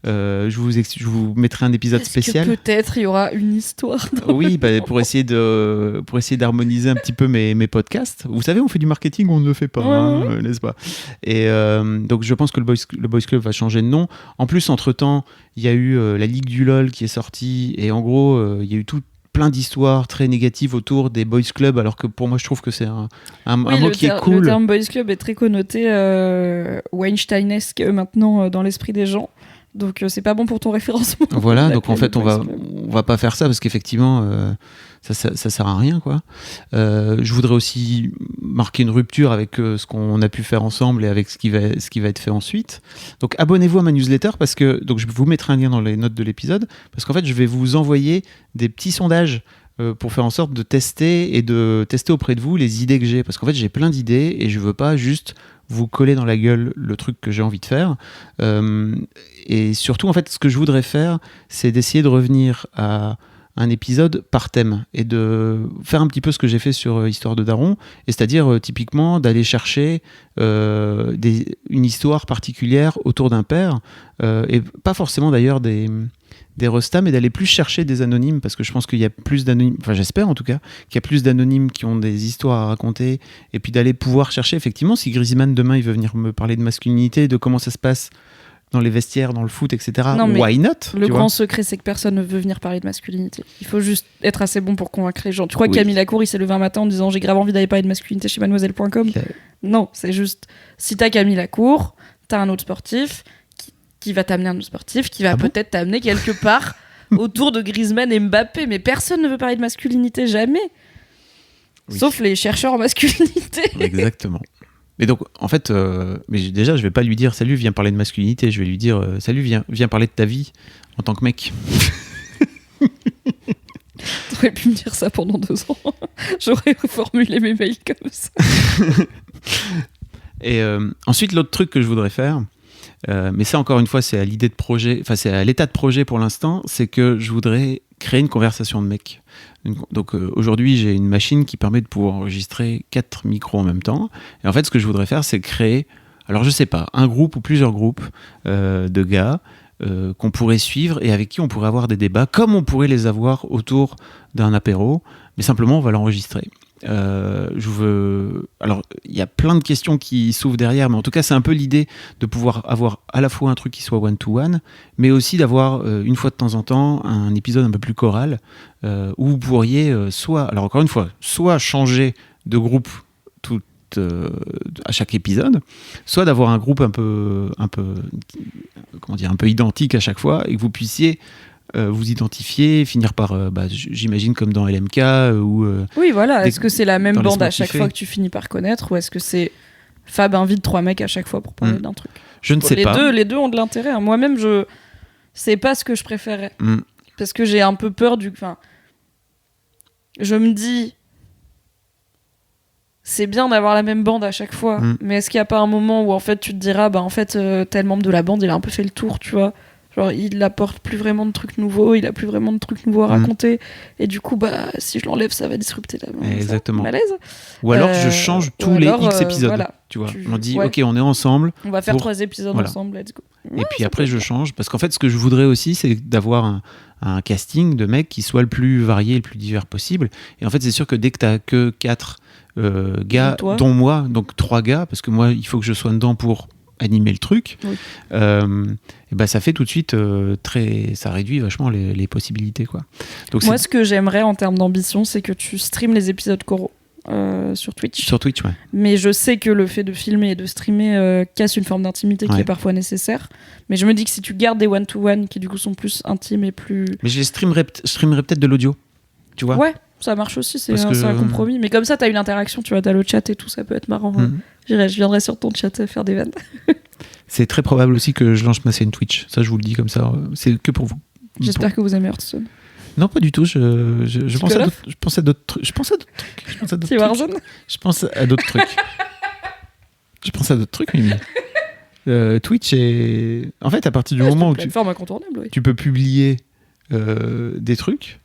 Je vous mettrai un épisode spécial. Que peut-être il y aura une histoire. Oui, pour essayer d'harmoniser un petit peu mes podcasts. Vous savez, on fait du marketing, on ne le fait pas, n'est-ce pas ? Et donc je pense que le Boys Club va changer de nom. En plus, entre-temps, il y a eu la Ligue du LOL qui est sortie, et en gros, il y a eu plein d'histoires très négatives autour des Boys Club, alors que pour moi je trouve que c'est un mot qui est cool. Le terme Boys Club est très connoté Weinsteinesque maintenant dans l'esprit des gens, donc c'est pas bon pour ton référencement. Voilà, donc en fait on va pas faire ça parce qu'effectivement ça sert à rien, quoi. Je voudrais aussi marquer une rupture avec ce qu'on a pu faire ensemble et avec ce qui va être fait ensuite. Donc abonnez-vous à ma newsletter, parce que donc je vous mettrai un lien dans les notes de l'épisode, parce qu'en fait je vais vous envoyer des petits sondages pour faire en sorte de tester auprès de vous les idées que j'ai, parce qu'en fait j'ai plein d'idées et je veux pas juste vous coller dans la gueule le truc que j'ai envie de faire, et surtout en fait ce que je voudrais faire, c'est d'essayer de revenir à un épisode par thème et de faire un petit peu ce que j'ai fait sur Histoire de Daron, et c'est-à-dire typiquement d'aller chercher une histoire particulière autour d'un père, et pas forcément d'ailleurs des restats, mais d'aller plus chercher des anonymes, parce que je pense qu'il y a plus d'anonymes, enfin j'espère en tout cas, qu'il y a plus d'anonymes qui ont des histoires à raconter, et puis d'aller pouvoir chercher effectivement, si Griezmann demain il veut venir me parler de masculinité, de comment ça se passe dans les vestiaires, dans le foot, etc. Why not ? Le grand secret, c'est que personne ne veut venir parler de masculinité. Il faut juste être assez bon pour convaincre les gens. Tu crois que Camille Lacour, il s'est levé un matin en disant j'ai grave envie d'aller parler de masculinité chez mademoiselle.com ? Non, c'est juste, si t'as Camille Lacour, t'as un autre sportif qui va t'amener un autre sportif, qui va peut-être t'amener quelque part autour de Griezmann et Mbappé, mais personne ne veut parler de masculinité, jamais. Oui. Sauf les chercheurs en masculinité. Exactement. Mais donc, en fait, déjà, je vais pas lui dire salut, viens parler de masculinité. Je vais lui dire salut, viens parler de ta vie en tant que mec. T'aurais pu me dire ça pendant 2 ans. J'aurais reformulé mes mails comme ça. Et ensuite, l'autre truc que je voudrais faire, mais ça, encore une fois, c'est à l'idée de projet, enfin, c'est à l'état de projet pour l'instant, c'est que je voudrais créer une conversation de mecs. Donc aujourd'hui, j'ai une machine qui permet de pouvoir enregistrer 4 micros en même temps. Et en fait, ce que je voudrais faire, c'est créer, alors je sais pas, un groupe ou plusieurs groupes de gars qu'on pourrait suivre et avec qui on pourrait avoir des débats, comme on pourrait les avoir autour d'un apéro, mais simplement on va l'enregistrer. Alors, il y a plein de questions qui s'ouvrent derrière, mais en tout cas, c'est un peu l'idée de pouvoir avoir à la fois un truc qui soit one-to-one, mais aussi d'avoir une fois de temps en temps un épisode un peu plus choral où vous pourriez alors encore une fois, soit changer de groupe à chaque épisode, soit d'avoir un groupe un peu identique à chaque fois et que vous puissiez vous identifier, finir par, j'imagine comme dans LMK oui, voilà. Est-ce que c'est la même dans bande à Laisse-moi chaque kiffer. fois que tu finis par connaître, ou est-ce que c'est Fab invite 3 mecs à chaque fois pour parler d'un truc? Je ne sais pas. Les deux ont de l'intérêt. Hein. Moi-même, je sais pas ce que je préférais. Parce que j'ai un peu peur Enfin, je me dis, c'est bien d'avoir la même bande à chaque fois, mais est-ce qu'il n'y a pas un moment où en fait tu te diras, en fait, tel membre de la bande, il a un peu fait le tour, tu vois? Genre, il apporte plus vraiment de trucs nouveaux, il a plus vraiment de trucs nouveaux à raconter, et du coup, si je l'enlève, ça va disrupter Exactement. malaise. Ou alors je change tous les X épisodes. Voilà. Tu vois, on dit ok, on est ensemble. On va faire 3 épisodes ensemble, let's go. Et puis après, je change. Parce qu'en fait, ce que je voudrais aussi, c'est d'avoir un casting de mecs qui soit le plus varié, le plus divers possible. Et en fait, c'est sûr que dès que tu n'as que 4 gars, dont moi, donc 3 gars, parce que moi, il faut que je sois dedans pour animer le truc, et ça fait tout de suite ça réduit vachement les possibilités, quoi. Donc moi, ce que j'aimerais en termes d'ambition, c'est que tu streames les épisodes coraux sur Twitch. Sur Twitch, ouais. Mais je sais que le fait de filmer et de streamer casse une forme d'intimité qui est parfois nécessaire. Mais je me dis que si tu gardes des one-to-one qui du coup sont plus intimes et plus... Mais je streamerais peut-être de l'audio, tu vois. Ouais, ça marche aussi, c'est un compromis. Mais comme ça, t'as une interaction, tu vois, t'as le chat et tout, ça peut être marrant. Je viendrai sur ton chat faire des vannes. C'est très probable aussi que je lance ma chaîne Twitch. Ça, je vous le dis comme ça, c'est que pour vous. J'espère que vous aimez Hearthstone. Non, pas du tout. Je pense à d'autres trucs. Je pense à d'autres trucs, Mimi. Twitch est... En fait, à partir du moment où tu peux publier des trucs,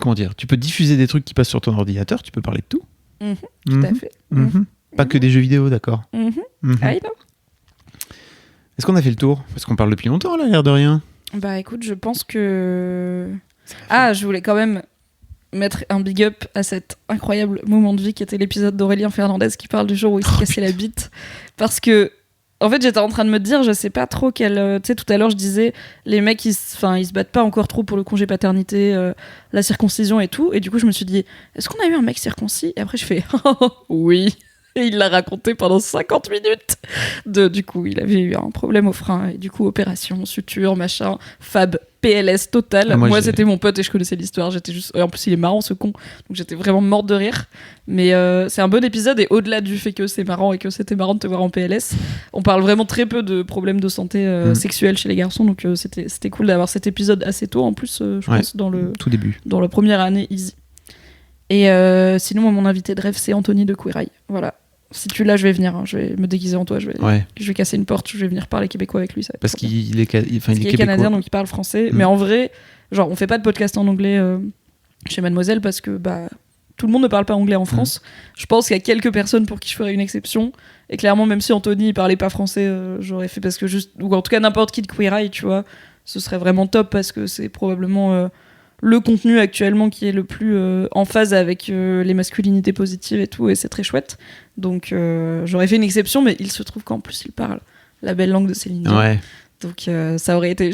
comment dire, tu peux diffuser des trucs qui passent sur ton ordinateur, tu peux parler de tout. Tout à fait. Pas que des jeux vidéo, d'accord. I know. Est-ce qu'on a fait le tour? Parce qu'on parle depuis longtemps, là, l'air de rien. Bah écoute, je pense que... je voulais quand même mettre un big up à cet incroyable moment de vie qui était l'épisode d'Aurélien Fernandez qui parle du jour où il s'est cassé la bite. Parce que, en fait, j'étais en train de me dire, je sais pas trop quel... Tu sais, tout à l'heure, je disais, les mecs, ils se battent pas encore trop pour le congé paternité, la circoncision et tout. Et du coup, je me suis dit, est-ce qu'on a eu un mec circoncis? Et après, je fais, oui. Et il l'a raconté pendant 50 minutes. Du coup, il avait eu un problème au frein. Et du coup, opération, suture, machin. Fab, PLS total. Moi c'était mon pote et je connaissais l'histoire. J'étais juste... En plus, il est marrant, ce con. Donc, j'étais vraiment morte de rire. Mais c'est un bon épisode. Et au-delà du fait que c'est marrant et que c'était marrant de te voir en PLS, on parle vraiment très peu de problèmes de santé sexuelle chez les garçons. Donc, c'était cool d'avoir cet épisode assez tôt. En plus, je pense, dans le tout début. Dans la première année, easy. Et sinon, moi, mon invité de rêve, c'est Anthony de Queer Eye. Voilà. Si tu l'as, je vais venir. Hein. Je vais me déguiser en toi. Je vais casser une porte. Je vais venir parler québécois avec lui. Parce qu'il est canadien, donc il parle français. Mais en vrai, genre, on fait pas de podcast en anglais chez Mademoiselle parce que tout le monde ne parle pas anglais en France. Je pense qu'il y a quelques personnes pour qui je ferais une exception. Et clairement, même si Anthony il parlait pas français, j'aurais fait parce que ou en tout cas n'importe qui de Queer Eye, tu vois, ce serait vraiment top parce que c'est probablement le contenu actuellement qui est le plus en phase avec les masculinités positives et tout, et c'est très chouette. Donc j'aurais fait une exception, mais il se trouve qu'en plus il parle la belle langue de Céline Dion. Ouais. Donc ça aurait été...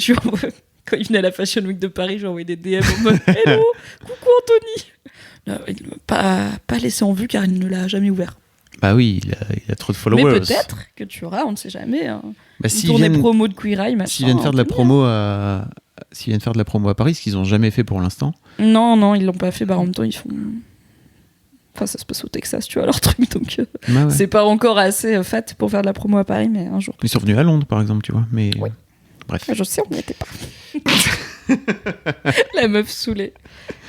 Quand il venait à la Fashion Week de Paris, j'ai envoyé des DM en mode « Hello, coucou Anthony !» Non, il ne m'a pas laissé en vue car il ne l'a jamais ouvert. Bah oui, il a trop de followers. Mais peut-être que tu auras, on ne sait jamais, une s'ils tournée viennent, promo de Queer Eye, machin. S'ils viennent faire de la promo à s'ils viennent faire de la promo à Paris, ce qu'ils n'ont jamais fait pour l'instant. Non, ils l'ont pas fait. Bah, en même temps, ils font. Enfin, ça se passe au Texas, tu vois, leur truc. Donc, Bah ouais. c'est pas encore assez fat pour faire de la promo à Paris, mais un jour. Ils sont venus à Londres, par exemple, tu vois. Mais Ouais. bref. Je sais, on n'y était pas. La meuf saoulée.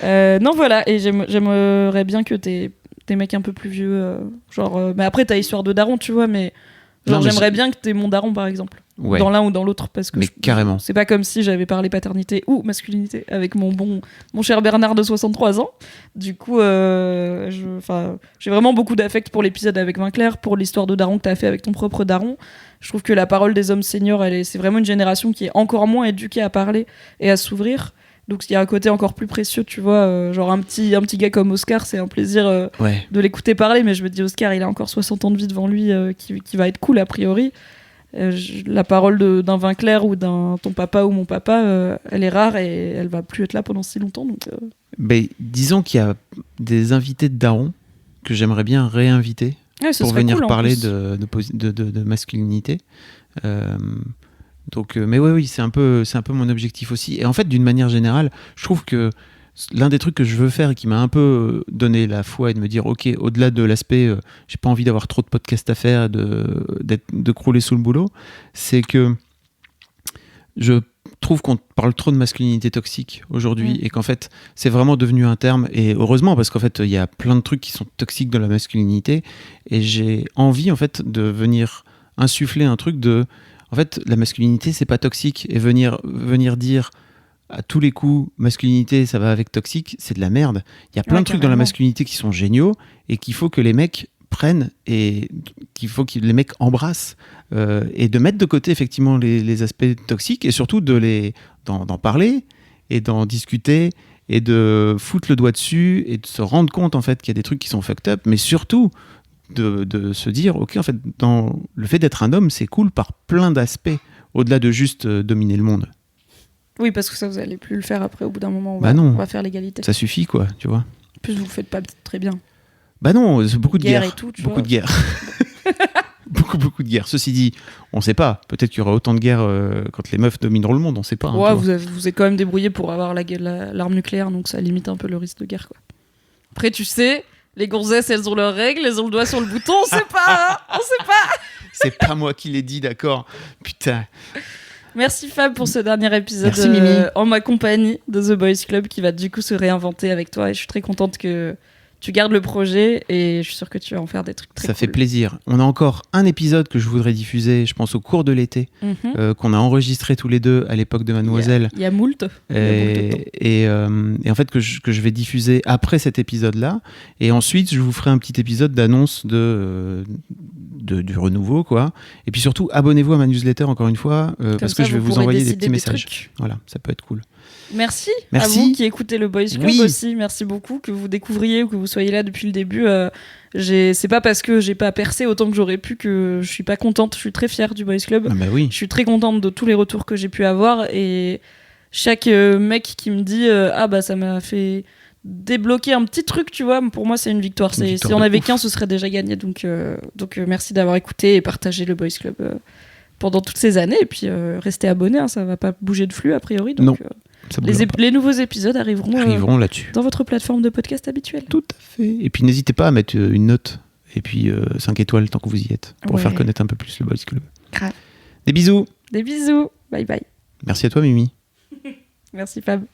Non, voilà. Et j'aimerais bien que des mecs un peu plus vieux. Mais après, t'as Histoire de daron, tu vois, mais. Genre, Non, mais j'aimerais bien que t'aies mon daron, par exemple. Ouais. Dans l'un ou dans l'autre. Parce que Mais carrément. c'est pas comme si j'avais parlé paternité ou masculinité avec mon cher Bernard de 63 ans. Du coup, j'ai vraiment beaucoup d'affect pour l'épisode avec Vinclair, pour l'histoire de daron que t'as fait avec ton propre daron. Je trouve que la parole des hommes seniors, c'est vraiment une génération qui est encore moins éduquée à parler et à s'ouvrir. Donc il y a un côté encore plus précieux, tu vois, genre un petit gars comme Oscar, c'est un plaisir de l'écouter parler, mais je me dis Oscar, il a encore 60 ans de vie devant lui qui va être cool a priori. La parole d'un Vinclair ou d'un ton papa ou mon papa, elle est rare et elle va plus être là pendant si longtemps. Donc, Ben, disons qu'il y a des invités de daron que j'aimerais bien réinviter pour venir cool, parler de masculinité. Donc, mais oui, c'est un peu mon objectif aussi. Et en fait, d'une manière générale, je trouve que l'un des trucs que je veux faire et qui m'a un peu donné la foi et de me dire, ok, au-delà de l'aspect, j'ai pas envie d'avoir trop de podcasts à faire, de crouler sous le boulot, c'est que je trouve qu'on parle trop de masculinité toxique aujourd'hui et qu'en fait, c'est vraiment devenu un terme. Et heureusement, parce qu'en fait, il y a plein de trucs qui sont toxiques dans la masculinité. Et j'ai envie, en fait, de venir insuffler un truc de... En fait, la masculinité, c'est pas toxique. Et venir dire à tous les coups, masculinité, ça va avec toxique, c'est de la merde. Il y a plein de trucs dans la masculinité qui sont géniaux et qu'il faut que les mecs prennent et qu'il faut que les mecs embrassent et de mettre de côté effectivement les aspects toxiques et surtout d'en parler et d'en discuter et de foutre le doigt dessus et de se rendre compte en fait qu'il y a des trucs qui sont fucked up, mais surtout de se dire ok, en fait, dans le fait d'être un homme, c'est cool par plein d'aspects au-delà de juste dominer le monde. Oui, parce que ça, vous allez plus le faire après, au bout d'un moment, non. on va faire l'égalité. Ça suffit, quoi, tu vois. En plus, vous le faites pas très bien. Bah non, c'est beaucoup de guerre. Et tout, beaucoup de guerre. beaucoup de guerre. Ceci dit, on sait pas. Peut-être qu'il y aura autant de guerres quand les meufs domineront le monde, on sait pas. Ouais, vous êtes quand même débrouillé pour avoir l'arme nucléaire, donc ça limite un peu le risque de guerre, quoi. Après, tu sais, les gonzesses, elles ont leurs règles, elles ont le doigt sur le bouton, on sait pas, hein, on sait pas. C'est pas moi qui l'ai dit, d'accord. Putain. Merci Fab pour ce dernier épisode en ma compagnie de The Boys Club qui va du coup se réinventer avec toi et je suis très contente que tu gardes le projet et je suis sûre que tu vas en faire des trucs très cool. Ça fait plaisir. On a encore un épisode que je voudrais diffuser, je pense au cours de l'été, qu'on a enregistré tous les deux à l'époque de Mademoiselle. Il y a moult. Et en fait que je vais diffuser après cet épisode-là. Et ensuite, je vous ferai un petit épisode d'annonce du renouveau, quoi. Et puis surtout, abonnez-vous à ma newsletter encore une fois, parce que je vais vous envoyer des petits messages. Voilà, ça peut être cool. Merci à vous qui écoutez le Boys Club aussi. Merci beaucoup, que vous découvriez ou que vous soyez là depuis le début. C'est pas parce que j'ai pas percé autant que j'aurais pu que je suis pas contente. Je suis très fière du Boys Club. Ah bah oui. Je suis très contente de tous les retours que j'ai pu avoir et chaque mec qui me dit ça m'a fait débloquer un petit truc, tu vois, pour moi c'est une victoire. Si on avait qu'un, ce serait déjà gagné. Donc merci d'avoir écouté et partagé le Boys Club pendant toutes ces années et puis restez abonnés, hein, ça va pas bouger de flux a priori. Donc, non. Les nouveaux épisodes arriveront là-dessus. Dans votre plateforme de podcast habituelle. Tout à fait. Et puis n'hésitez pas à mettre une note et puis 5 étoiles tant que vous y êtes pour faire connaître un peu plus le Boys Club. Grave. Des bisous. Des bisous. Bye bye. Merci à toi Mimi. Merci Fab.